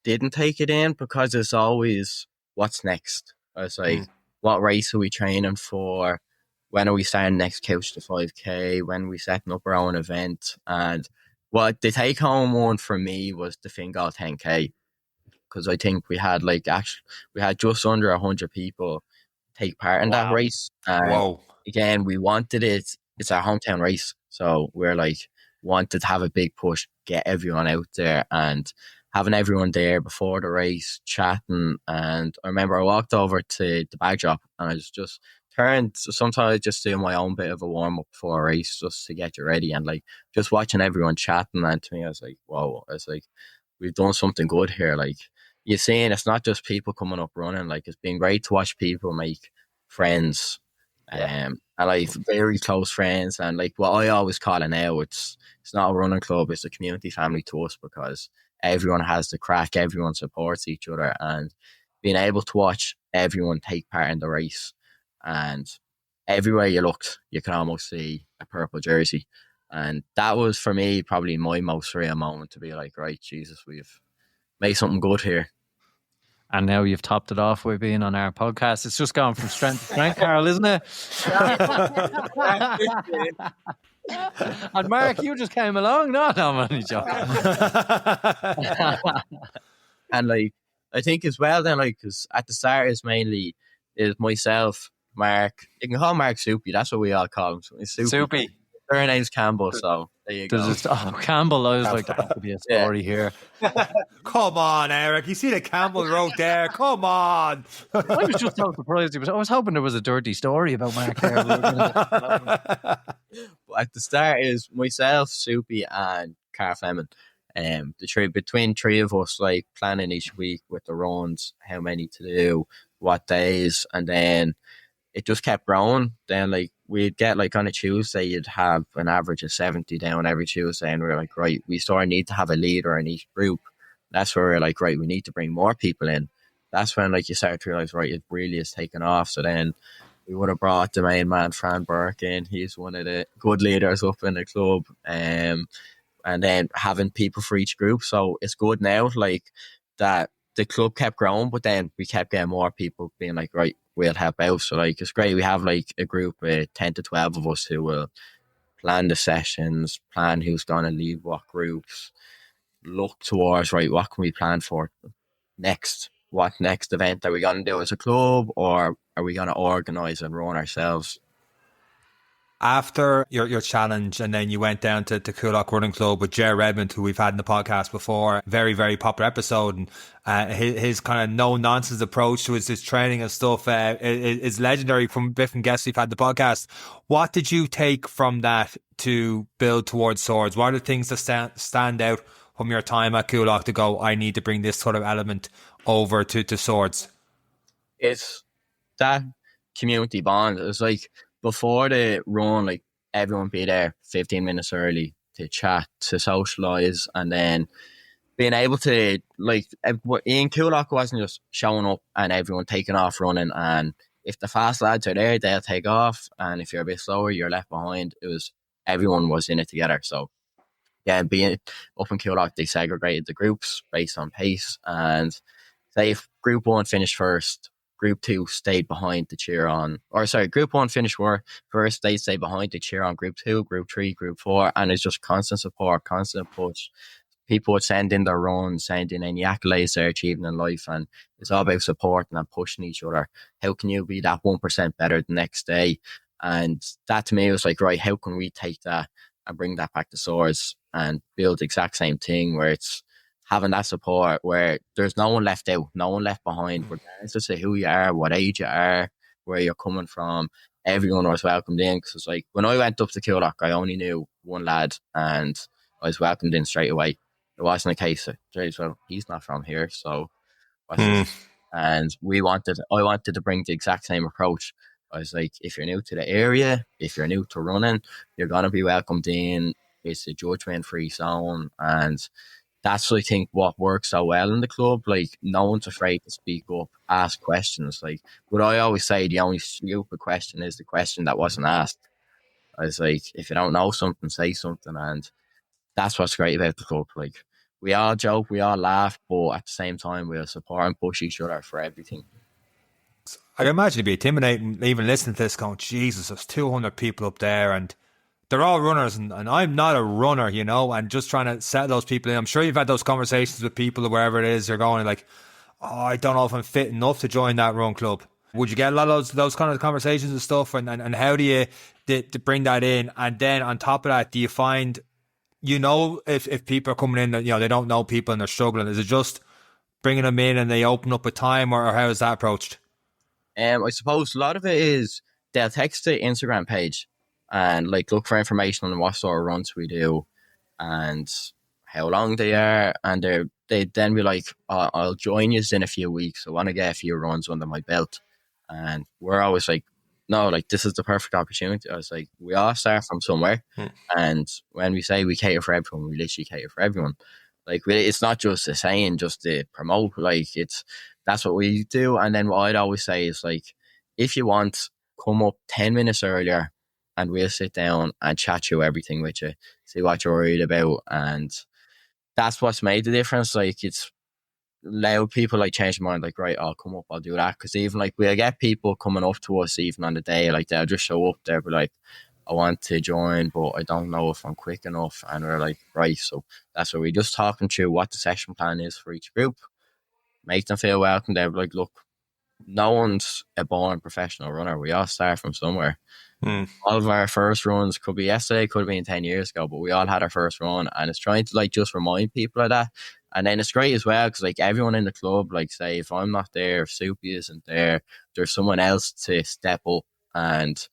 Speaker 3: didn't take it in because it's always what's next. It's like what race are we training for? When are we starting next Couch to 5K? When are we setting up our own event? And Well, the take home one for me was the Fingal 10K, because I think we had we had just under 100 people take part in that
Speaker 1: Wow.
Speaker 3: race. And
Speaker 1: Whoa.
Speaker 3: again, we wanted it. It's our hometown race, so we're like wanted to have a big push, get everyone out there, and having everyone there before the race, chatting. And I remember I walked over to the bag drop, and I was just turned. So sometimes I just do my own bit of a warm up before a race, just to get you ready, and like just watching everyone chatting. And to me, I was like, "Whoa!" I was like, "We've done something good here." Like you're seeing, it's not just people coming up running. Like it's been great to watch people make friends, and like very close friends. And like what I always call it now, it's not a running club; it's a community family to us, because everyone has the crack, everyone supports each other, and being able to watch everyone take part in the race, and everywhere you looked, you can almost see a purple jersey. And that was for me probably my most surreal moment, to be like, right, Jesus, we've made something good here.
Speaker 2: And now you've topped it off with being on our podcast. It's just gone from strength to strength, Carol, isn't it? And Mark, you just came along. No, I'm only joking.
Speaker 3: And like I think as well then, like, because at the start is myself, Mark. You can call Mark Soupy. That's what we all call him. It's Soupy.
Speaker 2: Soupy.
Speaker 3: Their name's Campbell, so there you go.
Speaker 2: Campbell, I was like, that could be a story here.
Speaker 1: Come on, Eric. You see the Campbell wrote there. Come on.
Speaker 2: I was just so surprised. I was hoping there was a dirty story about Mark there.
Speaker 3: But at the start is myself, Soupy, and Carl Fleming. Between three of us, like planning each week with the runs, how many to do, what days, and then it just kept growing. Then like we'd get like on a Tuesday, you'd have an average of 70 down every Tuesday, and we were like, right, we sort of need to have a leader in each group. That's where we're like, right, we need to bring more people in. That's when like you start to realize, right, it really is taking off. So then we would have brought the main man, Fran Burke, in. He's one of the good leaders up in the club. And then having people for each group. So it's good now, like that the club kept growing, but then we kept getting more people being like, right, we'll help out. So like it's great. We have like a group of 10 to 12 of us who will plan the sessions, plan who's going to lead what groups, look towards, right, what can we plan for next? What next event are we going to do as a club, or are we going to organise and run ourselves?
Speaker 1: After your challenge, and then you went down to Coolock Running Club with Jer Redmond, who we've had in the podcast before, very, very popular episode, and his kind of no nonsense approach to his training and stuff is legendary from different guests we've had in the podcast. What did you take from that to build towards Swords? What are the things that stand out from your time at Coolock to go, I need to bring this sort of element over to Swords?
Speaker 3: It's that community bond. It's like before the run, like everyone be there 15 minutes early to chat, to socialise, and then being able to, like, Ian Coolock wasn't just showing up and everyone taking off running, and if the fast lads are there, they'll take off, and if you're a bit slower, you're left behind. Everyone was in it together. So yeah, being up in Coolock, they segregated the groups based on pace, and say if group one finished first, group two stayed behind to cheer on, group one finished first, they stayed behind to cheer on group two, group three, group four, and it's just constant support, constant push. People would send in their runs, send in any accolades they're achieving in life, and it's all about supporting and pushing each other. How can you be that 1% better the next day? And that to me was like, right, how can we take that and bring that back to Swords and build the exact same thing, where it's having that support, where there's no one left out, no one left behind, regardless of who you are, what age you are, where you're coming from. Everyone was welcomed in, because like when I went up to Coolock, I only knew one lad, and I was welcomed in straight away. It wasn't a case of, well, he's not from here, so what's this? And I wanted to bring the exact same approach. I was like, if you're new to the area, if you're new to running, you're gonna be welcomed in. It's a judgment-free zone, and that's, I think, what works so well in the club. Like, no one's afraid to speak up, ask questions. Like, what I always say, the only stupid question is the question that wasn't asked. I was like, if you don't know something, say something. And that's what's great about the club. Like, we all joke, we all laugh, but at the same time, we'll support and push each other for everything.
Speaker 1: I can imagine it'd be intimidating, even listening to this, going, Jesus, there's 200 people up there, and they're all runners, and I'm not a runner, you know, and just trying to set those people in. I'm sure you've had those conversations with people, wherever it is you're going, like, oh, I don't know if I'm fit enough to join that run club. Would you get a lot of those kind of conversations and stuff? And how do you to bring that in? And then on top of that, do you find, you know, if people are coming in that, you know, they don't know people and they're struggling, is it just bringing them in and they open up with time, or how is that approached?
Speaker 3: I suppose a lot of it is they'll text the Instagram page and like look for information on what sort of runs we do and how long they are, and they then be like, oh, I'll join you in a few weeks. I want to get a few runs under my belt. And we're always like, no, like this is the perfect opportunity. I was like, we all start from somewhere. And when we say we cater for everyone, we literally cater for everyone. Like it's not just a saying, just to promote. Like that's what we do. And then what I'd always say is like, if you want, come up 10 minutes earlier and we'll sit down and chat through everything with you, see what you're worried about. And that's what's made the difference. Like it's allowed people like change their mind, like, right, I'll come up, I'll do that. Because even like we'll get people coming up to us even on the day, like they'll just show up there, but like, I want to join, but I don't know if I'm quick enough. And we're like, right, so that's where we just talking through what the session plan is for each group, make them feel welcome. They're like, look, no one's a born professional runner. We all start from somewhere. All of our first runs could be yesterday, could have been 10 years ago, but we all had our first run, and it's trying to like just remind people of that. And then it's great as well because like everyone in the club, like say if I'm not there, if Soupy isn't there, there's someone else to step up and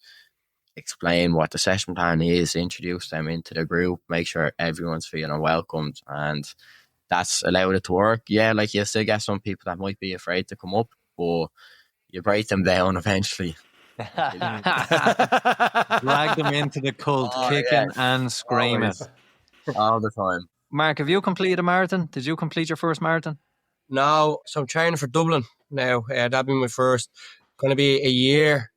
Speaker 3: explain what the session plan is, introduce them into the group, make sure everyone's feeling welcomed, and that's allowed it to work. Yeah, like you still get some people that might be afraid to come up, but you break them down eventually.
Speaker 2: Drag them into the cult,
Speaker 3: Oh,
Speaker 2: kicking
Speaker 3: yeah.
Speaker 2: and screaming.
Speaker 3: All the time.
Speaker 2: Mark, have you completed a marathon? Did you complete your first marathon?
Speaker 4: No, so I'm training for Dublin now. That'll be my first. Going to be a year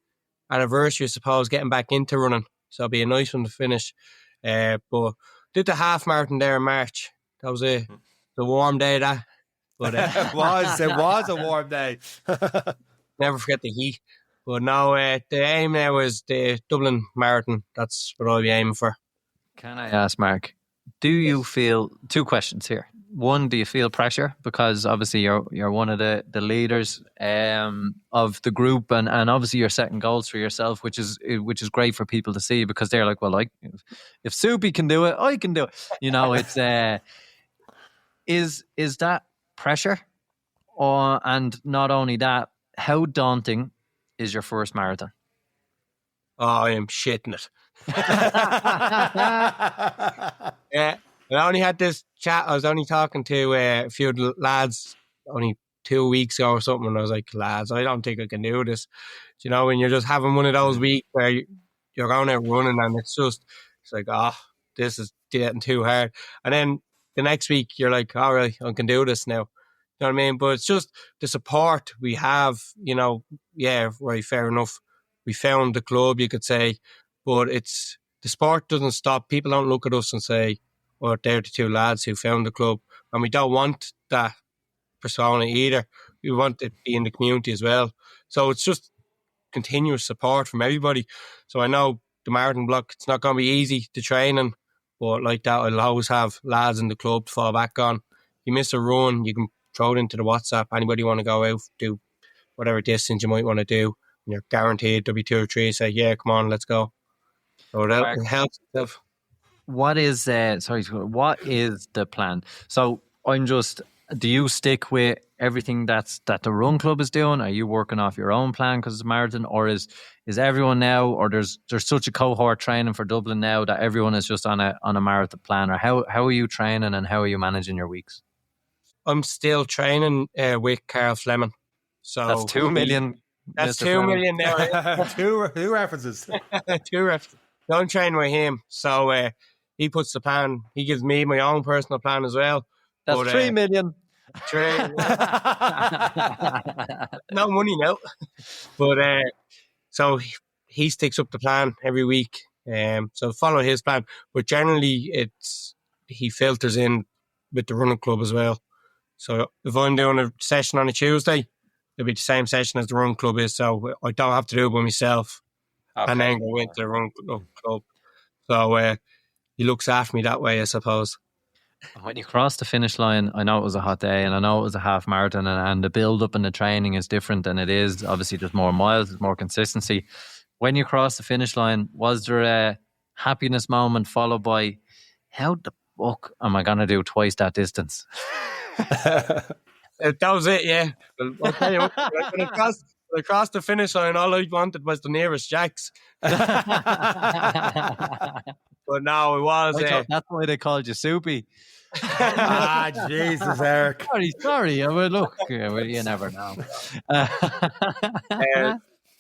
Speaker 4: anniversary, I suppose, getting back into running. So it'll be a nice one to finish. But did the half marathon there in March. That was the warm day, that. But
Speaker 1: It was a warm day.
Speaker 4: never forget the heat. But no, the aim now is the Dublin Marathon. That's what I'll be aiming for.
Speaker 2: Can I ask, Mark, do you feel, two questions here. One, do you feel pressure? Because obviously you're one of the leaders of the group, and obviously you're setting goals for yourself, which is great for people to see, because they're like, well, like if Soupy can do it, I can do it. You know, it's is that pressure? And not only that, how daunting is your first marathon?
Speaker 4: Oh, I am shitting it. Yeah, I only had this chat. I was only talking to a few of the lads only 2 weeks ago or something, and I was like, lads, I don't think I can do this. You know, when you're just having one of those weeks where you're going out running and it's like, oh, this is getting too hard. And then the next week you're like, all right, I can do this now. You know what I mean? But it's just the support we have, you know. Yeah, right, fair enough. We found the club, you could say, but it's the sport doesn't stop. People don't look at us and say, oh, they're the two lads who found the club. And we don't want that persona either. We want it to be in the community as well. So it's just continuous support from everybody. So I know the marathon block, it's not going to be easy to train in, but like that, I'll always have lads in the club to fall back on. You miss a run, you can throw it into the WhatsApp. Anybody want to go out, do whatever distance you might want to do, and you're guaranteed there'll be 2 or 3 say, yeah, come on, let's go. So that helps itself.
Speaker 2: What is what is the plan? So do you stick with everything that the run club is doing? Are you working off your own plan because it's a marathon, or is everyone now, or there's such a cohort training for Dublin now that everyone is just on a marathon plan? Or how are you training and how are you managing your weeks?
Speaker 4: I'm still training with Carl Fleming. So
Speaker 2: that's 2 million.
Speaker 4: That's
Speaker 2: Mr.
Speaker 4: 2
Speaker 2: Fleming.
Speaker 4: million now.
Speaker 1: two references.
Speaker 4: 2 references. Don't train with him. So he puts the plan. He gives me my own personal plan as well.
Speaker 2: That's
Speaker 4: but,
Speaker 2: 3 million.
Speaker 4: No money now. But so he sticks up the plan every week. So follow his plan. But generally, he filters in with the running club as well. So if I'm doing a session on a Tuesday, it'll be the same session as the run club is. So I don't have to do it by myself and then go into the run club. So he looks after me that way, I suppose.
Speaker 5: When you cross the finish line, I know it was a hot day and I know it was a half marathon, and the build up and the training is different than it is. Obviously, there's more miles, there's more consistency. When you cross the finish line, was there a happiness moment followed by, how the fuck am I going to do twice that distance?
Speaker 4: That was it, yeah. Well, I'll tell you what, when I crossed the finish line, all I wanted was the nearest Jacks. But no, it was.
Speaker 5: That's why they called you Soupy.
Speaker 1: Jesus, Eric.
Speaker 5: Sorry. I mean, look, you never know.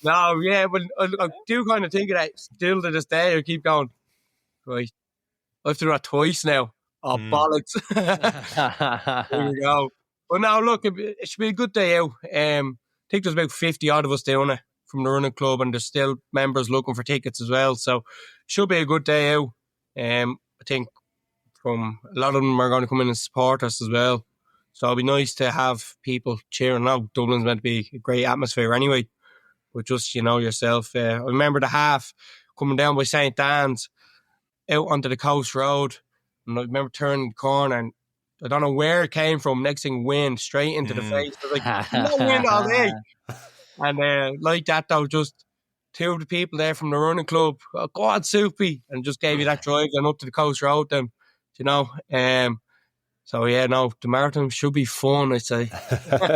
Speaker 4: No, yeah, but I do kind of think of that still to this day. I keep going, right, I have to do that twice now. Oh, bollocks. There you go. But now, look, it should be a good day out. I think there's about 50 odd of us doing it from the running club, and there's still members looking for tickets as well. So, should be a good day out. I think from a lot of them are going to come in and support us as well. So, it'll be nice to have people cheering. Now, Dublin's meant to be a great atmosphere anyway. But just, yourself. I remember the half coming down by St. Anne's out onto the coast road. And I remember turning the corner and I don't know where it came from. Next thing, wind straight into the face. I was like, no wind all day. And like that, though, just two of the people there from the running club, oh, go on, Soupy, and just gave you that drive then up to the coast road. Then, so yeah, no, the marathon should be fun, I'd say.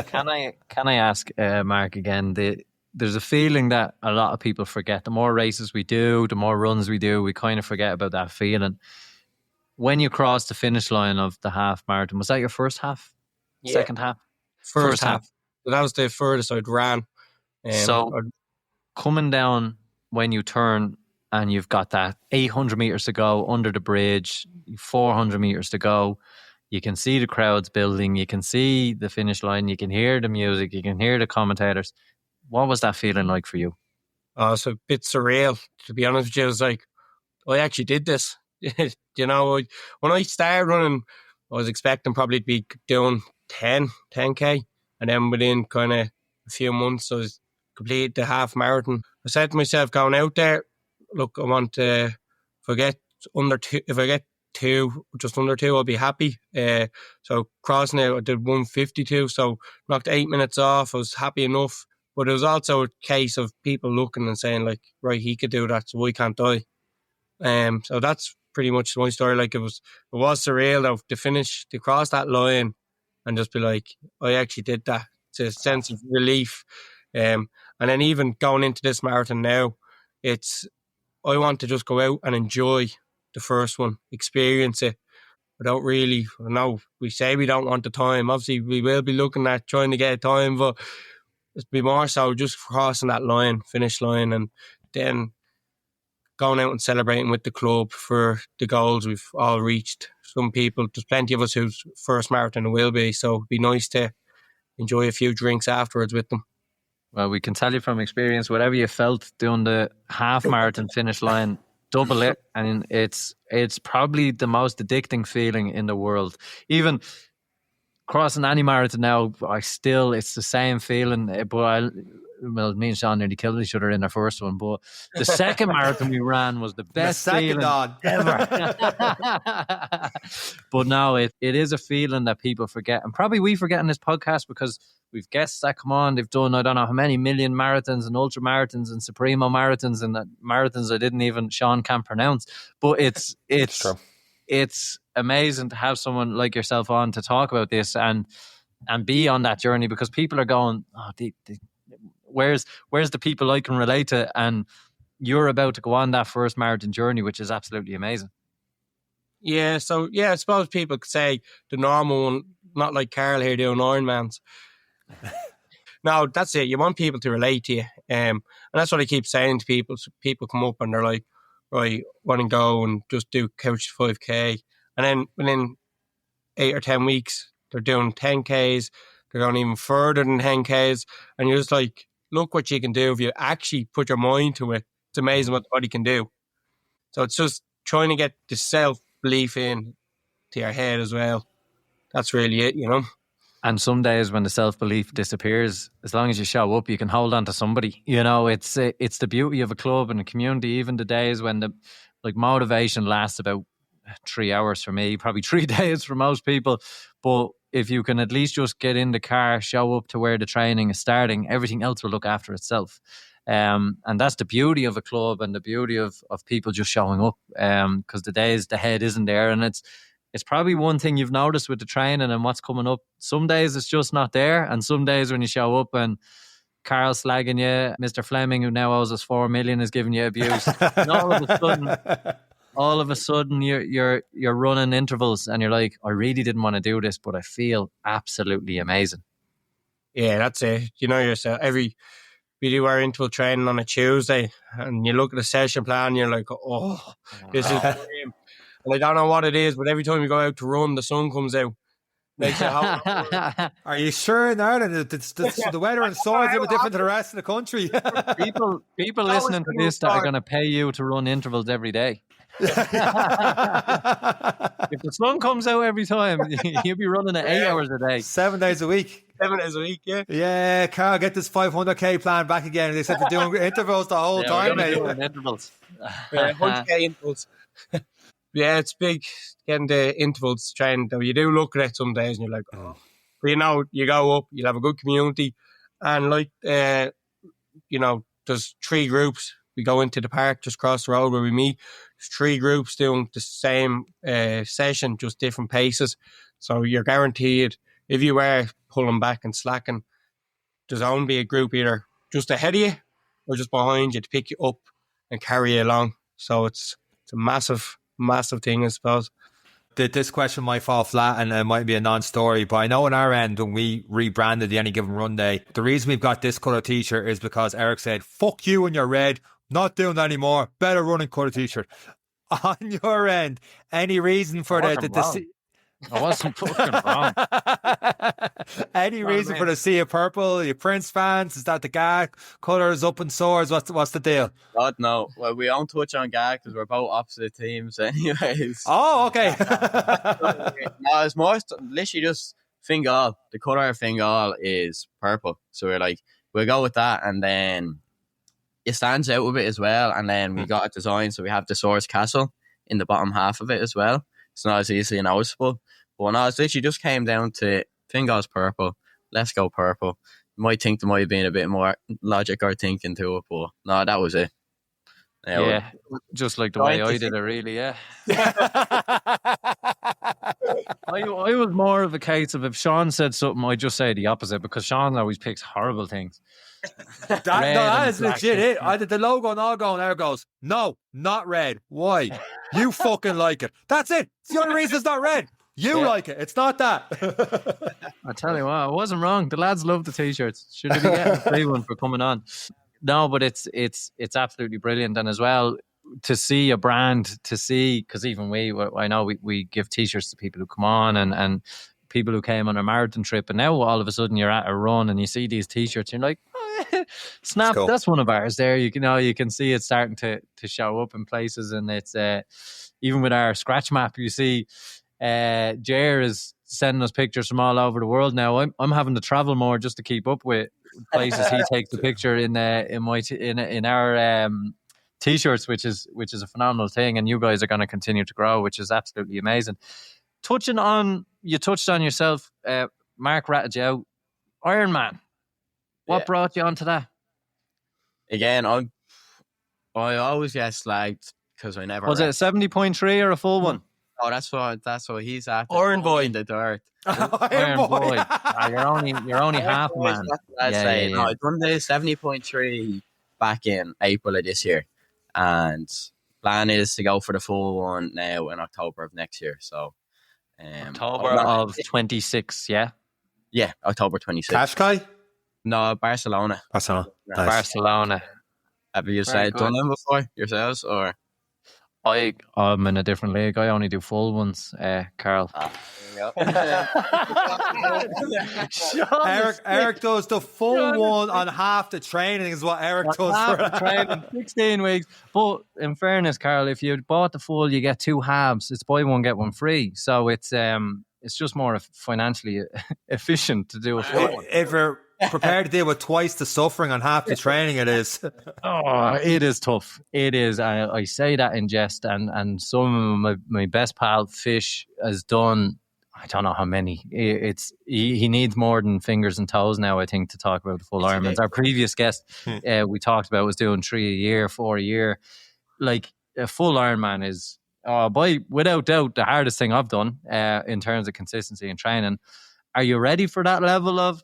Speaker 5: Can I ask Mark again? There's a feeling that a lot of people forget. The more races we do, the more runs we do, we kind of forget about that feeling. When you crossed the finish line of the half marathon, was that your first half?
Speaker 4: Yeah.
Speaker 5: Second half?
Speaker 4: First half. So that was the furthest I'd ran.
Speaker 5: Coming down when you turn and you've got that 800 meters to go under the bridge, 400 meters to go, you can see the crowds building, you can see the finish line, you can hear the music, you can hear the commentators. What was that feeling like for you?
Speaker 4: It's a bit surreal, to be honest with you. It was like, I actually did this. When I started running, I was expecting probably to be doing 10K. And then within kind of a few months, I was completed the half marathon. I said to myself, going out there, look, I want to, if I get just under two, I'll be happy. So crossing it, I did 1:52, so knocked 8 minutes off. I was happy enough. But it was also a case of people looking and saying, like, right, he could do that, so why can't I? So that's pretty much my story. Like, it was surreal though, to cross that line and just be like, I actually did that. It's a sense of relief. And then even going into this marathon now, I want to just go out and enjoy the first one, experience it. Without really, I know we say we don't want the time. Obviously, we will be looking at trying to get a time, but it'd be more so just crossing that finish line, and then going out and celebrating with the club for the goals we've all reached. Some people, there's plenty of us whose first marathon it will be, so it'd be nice to enjoy a few drinks afterwards with them.
Speaker 5: Well, we can tell you from experience, whatever you felt doing the half marathon finish line, double it, and it's probably the most addicting feeling in the world. Even crossing any marathon now, it's the same feeling. But me and Sean nearly killed each other in our first one. But the second marathon we ran was the best feeling ever. But now it is a feeling that people forget, and probably we forget in this podcast because we've guests that come on. They've done I don't know how many million marathons and ultra marathons and supremo marathons and marathons I didn't even Sean can't pronounce. But it's amazing to have someone like yourself on to talk about this and be on that journey, because people are going, where's the people I can relate to, and you're about to go on that first marathon journey, which is absolutely amazing.
Speaker 4: Yeah, so I suppose people could say the normal one, not like Carl here doing Ironmans. No, that's it. You want people to relate to you, and that's what I keep saying to people. So people come up and they're like, right, want to go and just do couch 5K, and then within 8 or 10 weeks they're doing 10Ks. They're going even further than 10Ks, and you're just like, look what you can do if you actually put your mind to it. It's amazing what the body can do. So it's just trying to get the self-belief in to your head as well. That's really it,
Speaker 5: And some days when the self-belief disappears, as long as you show up, you can hold on to somebody. It's the beauty of a club and a community. Even the days when
Speaker 2: Like motivation lasts about 3 hours for me, probably 3 days for most people. But if you can at least just get in the car, show up to where the training is starting, everything else will look after itself. And that's the beauty of a club and the beauty of people just showing up. Because the days the head isn't there, and it's probably one thing you've noticed with the training and what's coming up. Some days it's just not there, and some days when you show up and Carl's slagging you, Mr. Fleming, who now owes us 4 million, is giving you abuse. And all of a sudden you're running intervals and you're like, I really didn't want to do this, but I feel absolutely amazing.
Speaker 4: Yeah, that's it. You know yourself. We do our interval training on a Tuesday, and you look at the session plan, and you're like, oh, this is the dream. And I don't know what it is, but every time you go out to run, the sun comes out. Makes it hot.
Speaker 1: Are you sure in Ireland the weather in Swords is a bit different to the rest of the country?
Speaker 2: People listening to this that are going to pay you to run intervals every day. If the sun comes out every time, you'll be running at 8 hours a day.
Speaker 1: 7 days a week.
Speaker 4: 7 days a week, yeah.
Speaker 1: Yeah, Carl, get this 500k plan back again. They said they're doing intervals the whole time, mate.
Speaker 2: Intervals.
Speaker 4: 100k intervals. Yeah, it's big getting the intervals trained. You do look at it some days and you're like, oh. But you know, you go up, you'll have a good community. And like, you know, there's 3 groups. We go into the park just across the road where we meet. There's 3 groups doing the same session, just different paces. So you're guaranteed, if you are pulling back and slacking, there's only be a group either just ahead of you or just behind you to pick you up and carry you along. So it's a massive thing, I suppose.
Speaker 1: This question might fall flat and it might be a non-story, but I know on our end, when we rebranded the Any Given Run Day, the reason we've got this colour t-shirt is because Eric said, fuck you and your red, not doing that anymore, better running colour t-shirt. On your end, any reason for
Speaker 2: I wasn't fucking wrong.
Speaker 1: Any reason for the sea of purple? Are you Prince fans? Is that the GAG colours up in Swords? What's the deal?
Speaker 3: God, no. Well, we don't touch on GAG because we're both opposite teams anyways.
Speaker 1: Oh, okay.
Speaker 3: No, it's more literally just Fingal. The colour of Fingal is purple. So we're like, we'll go with that, and then it stands out a bit as well. And then we got a design, so we have the Swords Castle in the bottom half of it as well. It's not as easily noticeable. But no, it's literally just came down to Fingal's purple. Let's go purple. You might think there might have been a bit more logic or thinking to it, but no, that was it.
Speaker 2: Yeah, just like the way I did it, really, yeah. I was more of a case of if Sean said something, I'd just say the opposite, because Sean always picks horrible things.
Speaker 1: That is legit it. I did the logo and all going, there goes, no, not red. Why? You fucking like it. That's it. It's the only reason it's not red. You like it. It's not that.
Speaker 2: I tell you what, I wasn't wrong. The lads love the t-shirts. Should have been getting a free one for coming on. No, but it's absolutely brilliant. And as well, to see a brand, because even I know we give t-shirts to people who come on and people who came on a marathon trip, and now all of a sudden you're at a run and you see these t-shirts, and you're like, oh, snap, cool. That's one of ours there. You can see it starting to show up in places, and it's even with our scratch map, you see Jer is sending us pictures from all over the world now. I'm having to travel more just to keep up with places he takes the picture in our t-shirts, which is a phenomenal thing, and you guys are going to continue to grow, which is absolutely amazing. You touched on yourself, Mark ratted you out. Ironman. What brought you onto that?
Speaker 3: Again, I always get slagged because I never.
Speaker 2: Was it a 70.3 or a full one?
Speaker 3: Oh, that's what he's at.
Speaker 4: Iron Boy
Speaker 3: in the dirt.
Speaker 2: Iron Boy. You're only half a man.
Speaker 3: Yeah. No, I done the 70.3 back in April of this year, and plan is to go for the full one now in October of next year. So,
Speaker 2: October of 26, yeah.
Speaker 3: Yeah, October 26.
Speaker 1: Qashqai?
Speaker 3: No, Barcelona.
Speaker 1: Nice.
Speaker 2: Barcelona.
Speaker 3: Have you done them before yourselves, or?
Speaker 2: I'm in a different league. I only do full ones, Carl.
Speaker 1: Eric does the full one on half the training is what Eric does for
Speaker 2: the training, 16 weeks. But in fairness, Carl, if you bought the full, you get 2 halves. It's buy one, get one free. So it's just more financially efficient to do a full one.
Speaker 1: If prepare to deal with twice the suffering on half the training it is.
Speaker 2: Oh, it is tough. It is. I say that in jest, and some of my best pal Fish has done. I don't know how many. He needs more than fingers and toes now, I think, to talk about the full Ironmans. Our previous guest we talked about was doing 3 a year, 4 a year. Like a full Ironman is, without doubt, the hardest thing I've done in terms of consistency and training. Are you ready for that level of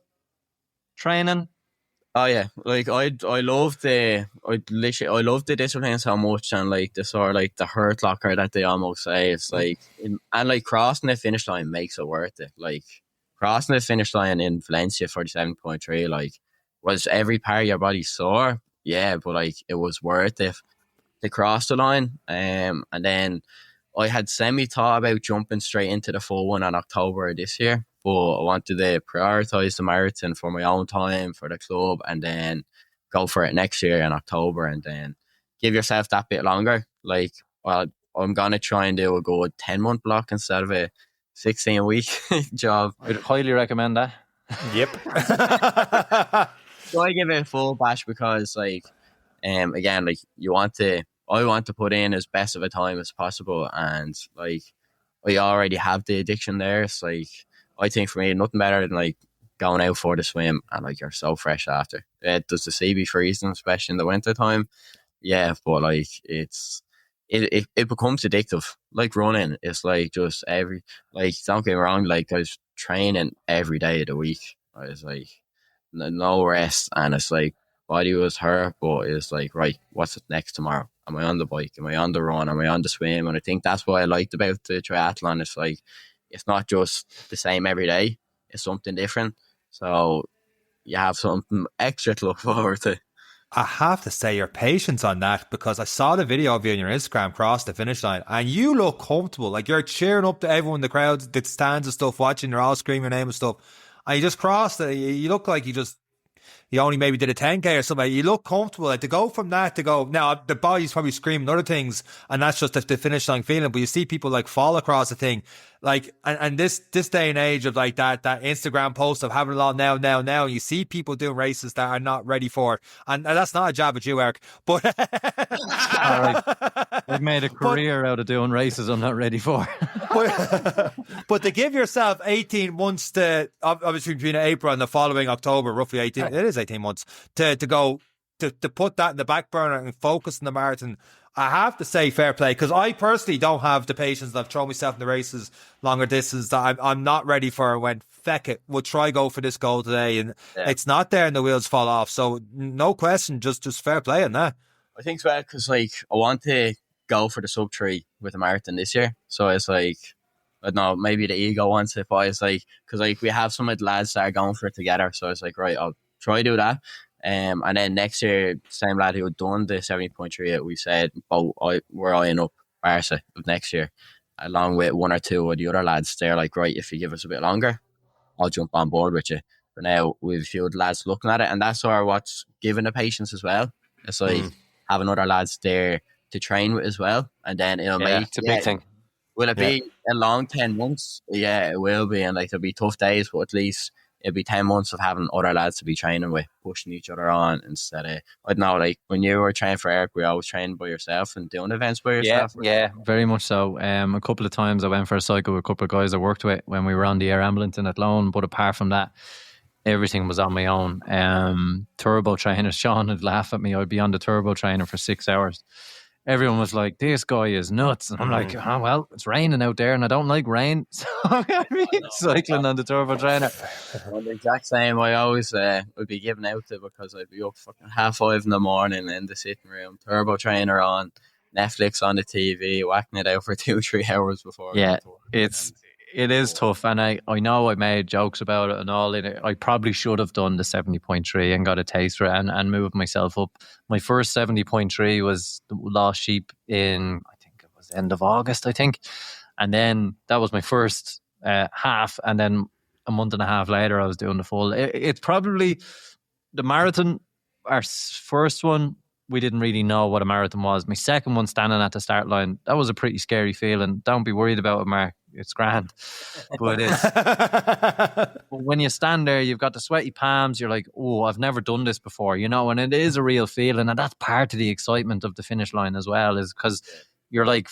Speaker 2: training?
Speaker 3: Oh yeah, like I love the discipline so much, and like the sort of like the hurt locker that they almost say. It's like and like crossing the finish line makes it worth it. Like crossing the finish line in Valencia 47.3, like was every part of your body sore? Yeah, but like it was worth it to cross the line. And then I had semi thought about jumping straight into the full one in October this year, but I wanted to prioritise the marathon for my own time, for the club, and then go for it next year in October, and then give yourself that bit longer. Like, well, I'm going to try and do a good 10-month block instead of a 16-week job.
Speaker 2: I'd highly recommend that.
Speaker 1: Yep.
Speaker 3: So I give it a full bash because, like, again, like I want to put in as best of a time as possible, and like I already have the addiction there. It's like I think for me, nothing better than like going out for the swim and like you're so fresh after. Does the sea be freezing, especially in the winter time? Yeah, but like it becomes addictive. Like running, it's like just don't get me wrong, like I was training every day of the week. I was like no rest, and it's like body was hurt, but it's like, right, what's next tomorrow? Am I on the bike? Am I on the run? Am I on the swim? And I think that's what I liked about the triathlon. It's like, it's not just the same every day. It's something different. So you have something extra to look forward to.
Speaker 1: I have to say your patience on that, because I saw the video of you on your Instagram cross the finish line and you look comfortable. Like you're cheering up to everyone in the crowd, the stands and stuff, watching, they're all screaming your name and stuff. And you just crossed it. You look like you only maybe did a 10K or something. You look comfortable. Like to go from that to go, now the body's probably screaming other things, and that's just the finish line feeling. But you see people like fall across the thing. Like, and this day and age of like that Instagram post of having it all now, and you see people doing races that are not ready for it. And that's not a jab at you, Eric, but
Speaker 2: all right. I've made a career out of doing races I'm not ready for.
Speaker 1: but to give yourself 18 months to, obviously between April and the following October, roughly 18, it is 18 months to go, to put that in the back burner and focus on the marathon. I have to say fair play, because I personally don't have the patience. I've thrown myself in the races longer distance that I'm not ready for. I went, feck it, we'll try go for this goal today, and it's not there and the wheels fall off. So no question, just fair play on that.
Speaker 3: I think so, because like I want to go for the sub 3 with the marathon this year. So it's like, I don't know, maybe the ego wants it, but it's like, because like we have some of the lads that are going for it together. So it's like, right, I'll try to do that. And then next year, same lad who had done the 70.3, we said, we're eyeing up Barca of next year, along with one or two of the other lads. They're like, right, if you give us a bit longer, I'll jump on board with you. For now, we've a few lads looking at it, and that's sort of what's giving the patience as well. It's like having other lads there to train with as well, and then it'll make
Speaker 2: it's a big thing.
Speaker 3: Will it be a long 10 months? Yeah, it will be, and like there'll be tough days, but at least it'll be 10 months of having other lads to be training with, pushing each other on instead of, I don't know, like when you were training for Eric, we always trained by yourself and doing events by yourself.
Speaker 2: Yeah, very much so. A couple of times I went for a cycle with a couple of guys I worked with when we were on the air ambulance in Athlone, but apart from that, everything was on my own. Turbo trainer, Sean would laugh at me. I'd be on the turbo trainer for 6 hours. Everyone was like, this guy is nuts. And I'm like, oh, well, it's raining out there and I don't like rain. So I'm going to be cycling on the turbo trainer.
Speaker 3: Well, the exact same. I always would be giving out to, because I'd be up fucking 5:30 in the morning in the sitting room, turbo trainer on, Netflix on the TV, whacking it out for 2-3 hours before.
Speaker 2: Yeah, it is tough, and I know I made jokes about it and all. I probably should have done the 70.3 and got a taste for it and moved myself up. My first 70.3 was the Lost Sheep in, I think it was end of August, I think. And then that was my first half, and then a month and a half later I was doing the full. It's probably the marathon, our first one, we didn't really know what a marathon was. My second one, standing at the start line, that was a pretty scary feeling. Don't be worried about it, Mark. it's grand. But when you stand there, you've got the sweaty palms. You're like, oh, I've never done this before, you know, and it is a real feeling. And that's part of the excitement of the finish line as well, is because you're like,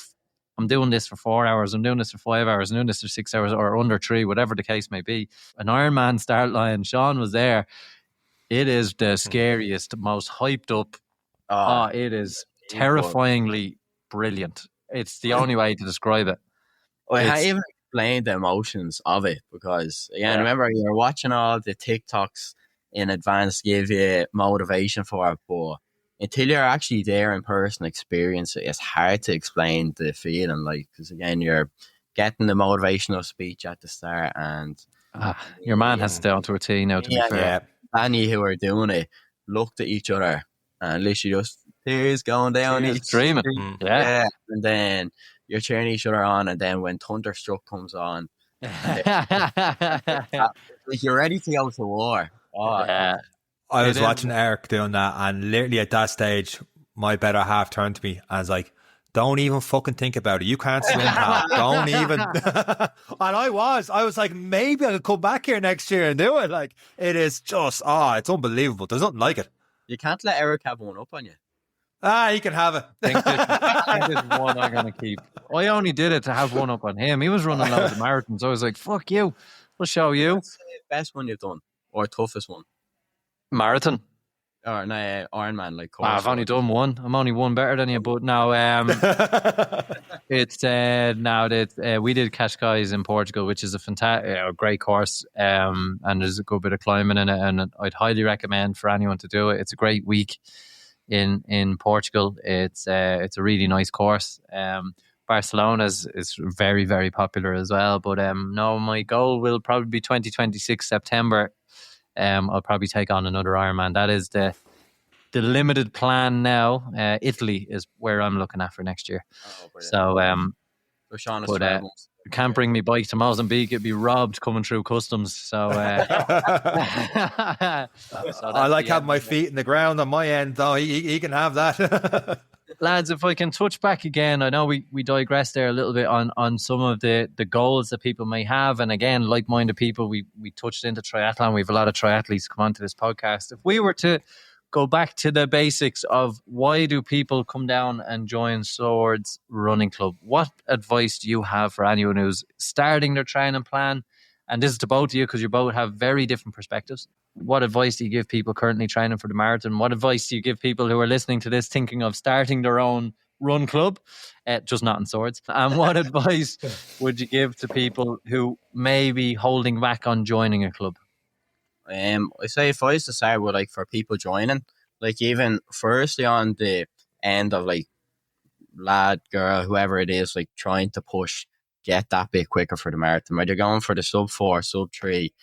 Speaker 2: I'm doing this for 4 hours, I'm doing this for 5 hours, I'm doing this for 6 hours or under 3, whatever the case may be. An Ironman start line, Sean was there. It is the scariest, most hyped up. It is terrifyingly brilliant. It's the only way to describe it.
Speaker 3: I can't even explain the emotions of it, because again, remember, you're watching all the TikToks in advance give you motivation for it, but until you're actually there in person, experience it, it's hard to explain the feeling. Like, because again, you're getting the motivational speech at the start, and
Speaker 2: your man has to stay onto a tee now, to be fair.
Speaker 3: Danny, who are doing it, looked at each other and literally just tears going down.
Speaker 2: He's dreaming.
Speaker 3: Yeah. And then you're cheering each other on, and then when Thunderstruck comes on, like, you're ready to go to war.
Speaker 1: I was watching Eric doing that, and literally at that stage, my better half turned to me and was like, don't even fucking think about it. You can't swim, pal. Don't even. And I was like, maybe I could come back here next year and do it. Like, it is just, it's unbelievable. There's nothing like it.
Speaker 3: You can't let Eric have one up on you.
Speaker 1: You can have it.
Speaker 2: I think this one I'm going to keep. I only did it to have one up on him. He was running loads of marathons. I was like, fuck you. We'll show you.
Speaker 3: What's the best one you've done? Or toughest one?
Speaker 2: Marathon.
Speaker 3: Or no, Ironman, like course.
Speaker 2: I've only done one. I'm only one better than you, but now it's now that we did Cascais in Portugal, which is a fantastic, great course, and there's a good bit of climbing in it, and I'd highly recommend for anyone to do it. It's a great week in Portugal. It's a really nice course. Barcelona is very, very popular as well, but no, my goal will probably be 2026 September. I'll probably take on another Ironman. That is the limited plan now. Italy is where I'm looking at for next year. So I can't bring me bike to Mozambique. It'd be robbed coming through customs. So,
Speaker 1: I like having my feet in the ground on my end, though. He can have that.
Speaker 2: Lads, if I can touch back again, I know we digressed there a little bit on some of the goals that people may have. And again, like-minded people, we touched into triathlon. We have a lot of triathletes come onto this podcast. If we were to go back to the basics of why do people come down and join Swords Running Club, what advice do you have for anyone who's starting their training plan? And this is to both of you, because you both have very different perspectives. What advice do you give people currently training for the marathon? What advice do you give people who are listening to this thinking of starting their own run club, just not in Swords? And what advice would you give to people who may be holding back on joining a club?
Speaker 3: I say if I was to start with, like, for people joining, like, even firstly on the end of, like, lad, girl, whoever it is, like, trying to get that bit quicker for the marathon. Whether you're going for the sub 4, sub 3,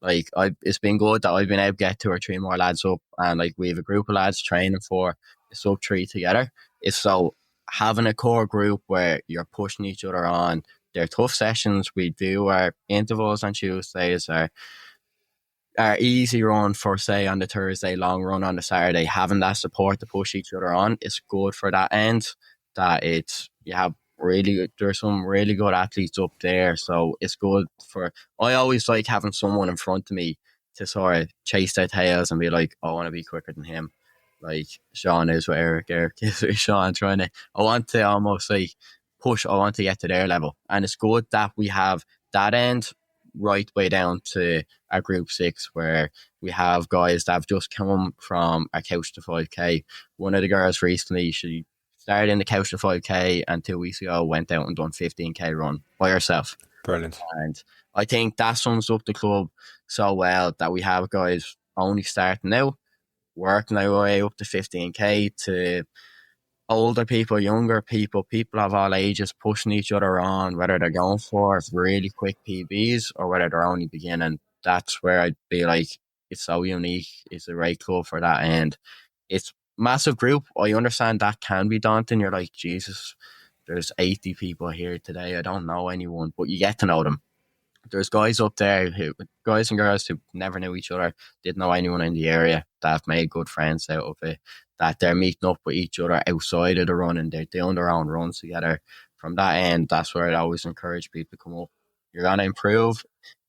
Speaker 3: like, it's been good that I've been able to get 2 or 3 more lads up, and like, we have a group of lads training for the sub 3 together. It's so having a core group where you're pushing each other on. They're tough sessions. We do our intervals on Tuesdays, our easy run for, say, on the Thursday, long run on the Saturday. Having that support to push each other on is good for that end. That there's some really good athletes up there, so it's good for. I always like having someone in front of me to sort of chase their tails and be like, I want to be quicker than him. Like Sean is with Eric is with Sean, I want to almost like push. I want to get to their level, and it's good that we have that end right way down to our group 6, where we have guys that have just come from our Couch to 5K. One of the girls recently, she started in the Couch to 5K, and 2 weeks ago went out and done 15K run by herself.
Speaker 1: Brilliant.
Speaker 3: And I think that sums up the club so well, that we have guys only starting out, working their way up to 15K, to older people, younger people of all ages pushing each other on, whether they're going for really quick PBs or whether they're only beginning. That's where I'd be like, it's so unique. It's a great club for that. And it's massive group. I understand that can be daunting. You're like, Jesus, there's 80 people here today. I don't know anyone, but you get to know them. There's guys up there, guys and girls who never knew each other, didn't know anyone in the area, that have made good friends out of it, that they're meeting up with each other outside of the run, and they're doing their own runs together. from that end, that's where I always encourage people to come up. You're going to improve.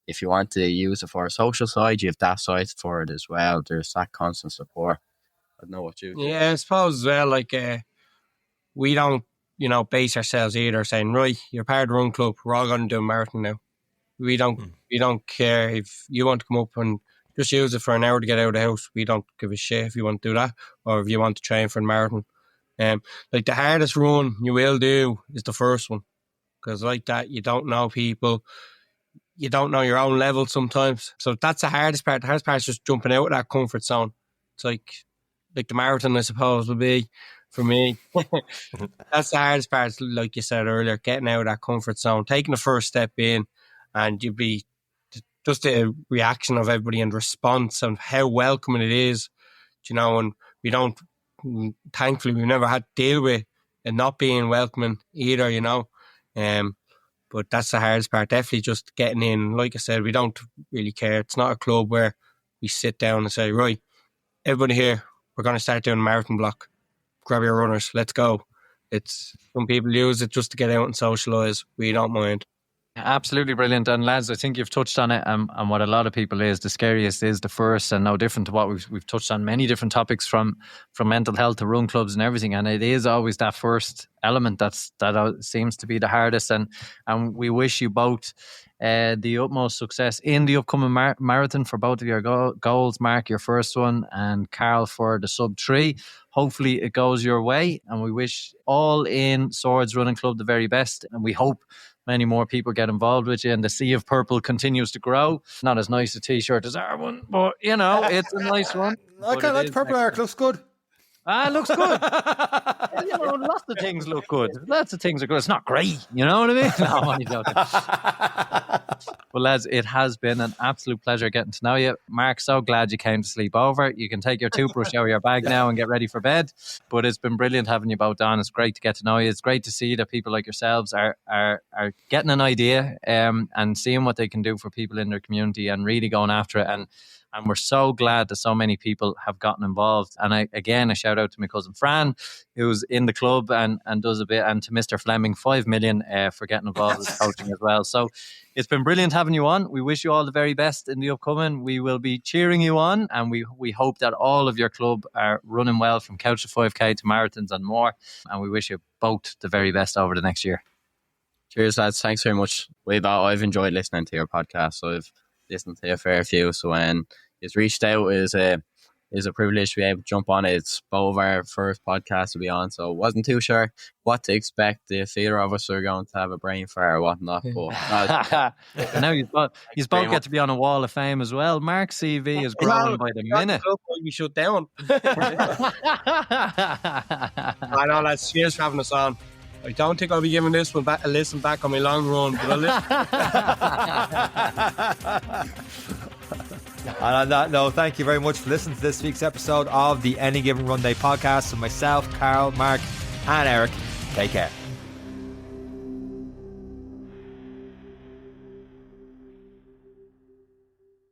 Speaker 3: If you want to use it for a social side, you have that side for it as well. There's that constant support. I don't know what you do.
Speaker 4: Yeah, I suppose as well, like, we don't, base ourselves either saying, right, you're part of the run club, we're all going to do a marathon now. We don't care if you want to come up and just use it for an hour to get out of the house. We don't give a shit if you want to do that or if you want to train for a marathon. Like the hardest run you will do is the first one, because like that, you don't know people, you don't know your own level sometimes. So that's the hardest part. The hardest part is just jumping out of that comfort zone. It's like the marathon, I suppose, will be for me. That's the hardest part, like you said earlier, getting out of that comfort zone, taking the first step in, and you'd be just the reaction of everybody and response and how welcoming it is, and we don't, thankfully, we've never had to deal with it not being welcoming either, but that's the hardest part, definitely just getting in. Like I said, we don't really care. It's not a club where we sit down and say, right, everybody here, we're going to start doing a marathon block. Grab your runners, let's go. It's some people use it just to get out and socialise. We don't mind.
Speaker 2: Absolutely brilliant. And lads, I think you've touched on it, and what a lot of people is, the scariest is the first, and no different to what we've touched on many different topics from mental health to run clubs and everything, and it is always that first element that seems to be the hardest, and we wish you both the utmost success in the upcoming marathon for both of your goals. Mark, your first one, and Carl for the sub-3. Hopefully it goes your way, and we wish all in Swords Running Club the very best, and we hope many more people get involved with you, and the sea of purple continues to grow. Not as nice a t-shirt as our one, but it's a nice one.
Speaker 1: I kind of like the purple arc. Looks good.
Speaker 2: It looks good. Lots of things look good. Lots of things are good. It's not great, you know what I mean? No, I'm only joking. Well, lads, it has been an absolute pleasure getting to know you. Mark, so glad you came to sleep over. You can take your toothbrush out of your bag now and get ready for bed. But it's been brilliant having you both on. It's great to get to know you. It's great to see that people like yourselves are getting an idea and seeing what they can do for people in their community and really going after it. And we're so glad that so many people have gotten involved. And a shout out to my cousin Fran, who's in the club and does a bit, and to Mr. Fleming, 5 million for getting involved with coaching as well. So it's been brilliant having you on. We wish you all the very best in the upcoming. We will be cheering you on, and we hope that all of your club are running well, from couch to 5K to marathons and more. And we wish you both the very best over the next year.
Speaker 3: Cheers, lads. Thanks very much. I've enjoyed listening to your podcast. So I've listened to a fair few. So when it's reached out, is a privilege to be able to jump on it. It's both our first podcast to be on, so wasn't too sure what to expect if either of us are going to have a brain fart or whatnot. But
Speaker 2: now you both get to be on a wall of fame as well. Mark's CV is growing by the minute.
Speaker 4: You shut down. I know, lads. Cheers for having us on. I don't think I'll be giving this one a listen back on my long run, but I'll listen.
Speaker 1: And on that note, thank you very much for listening to this week's episode of the Any Given Run Day podcast. So myself, Carl, Mark, and Eric, take care.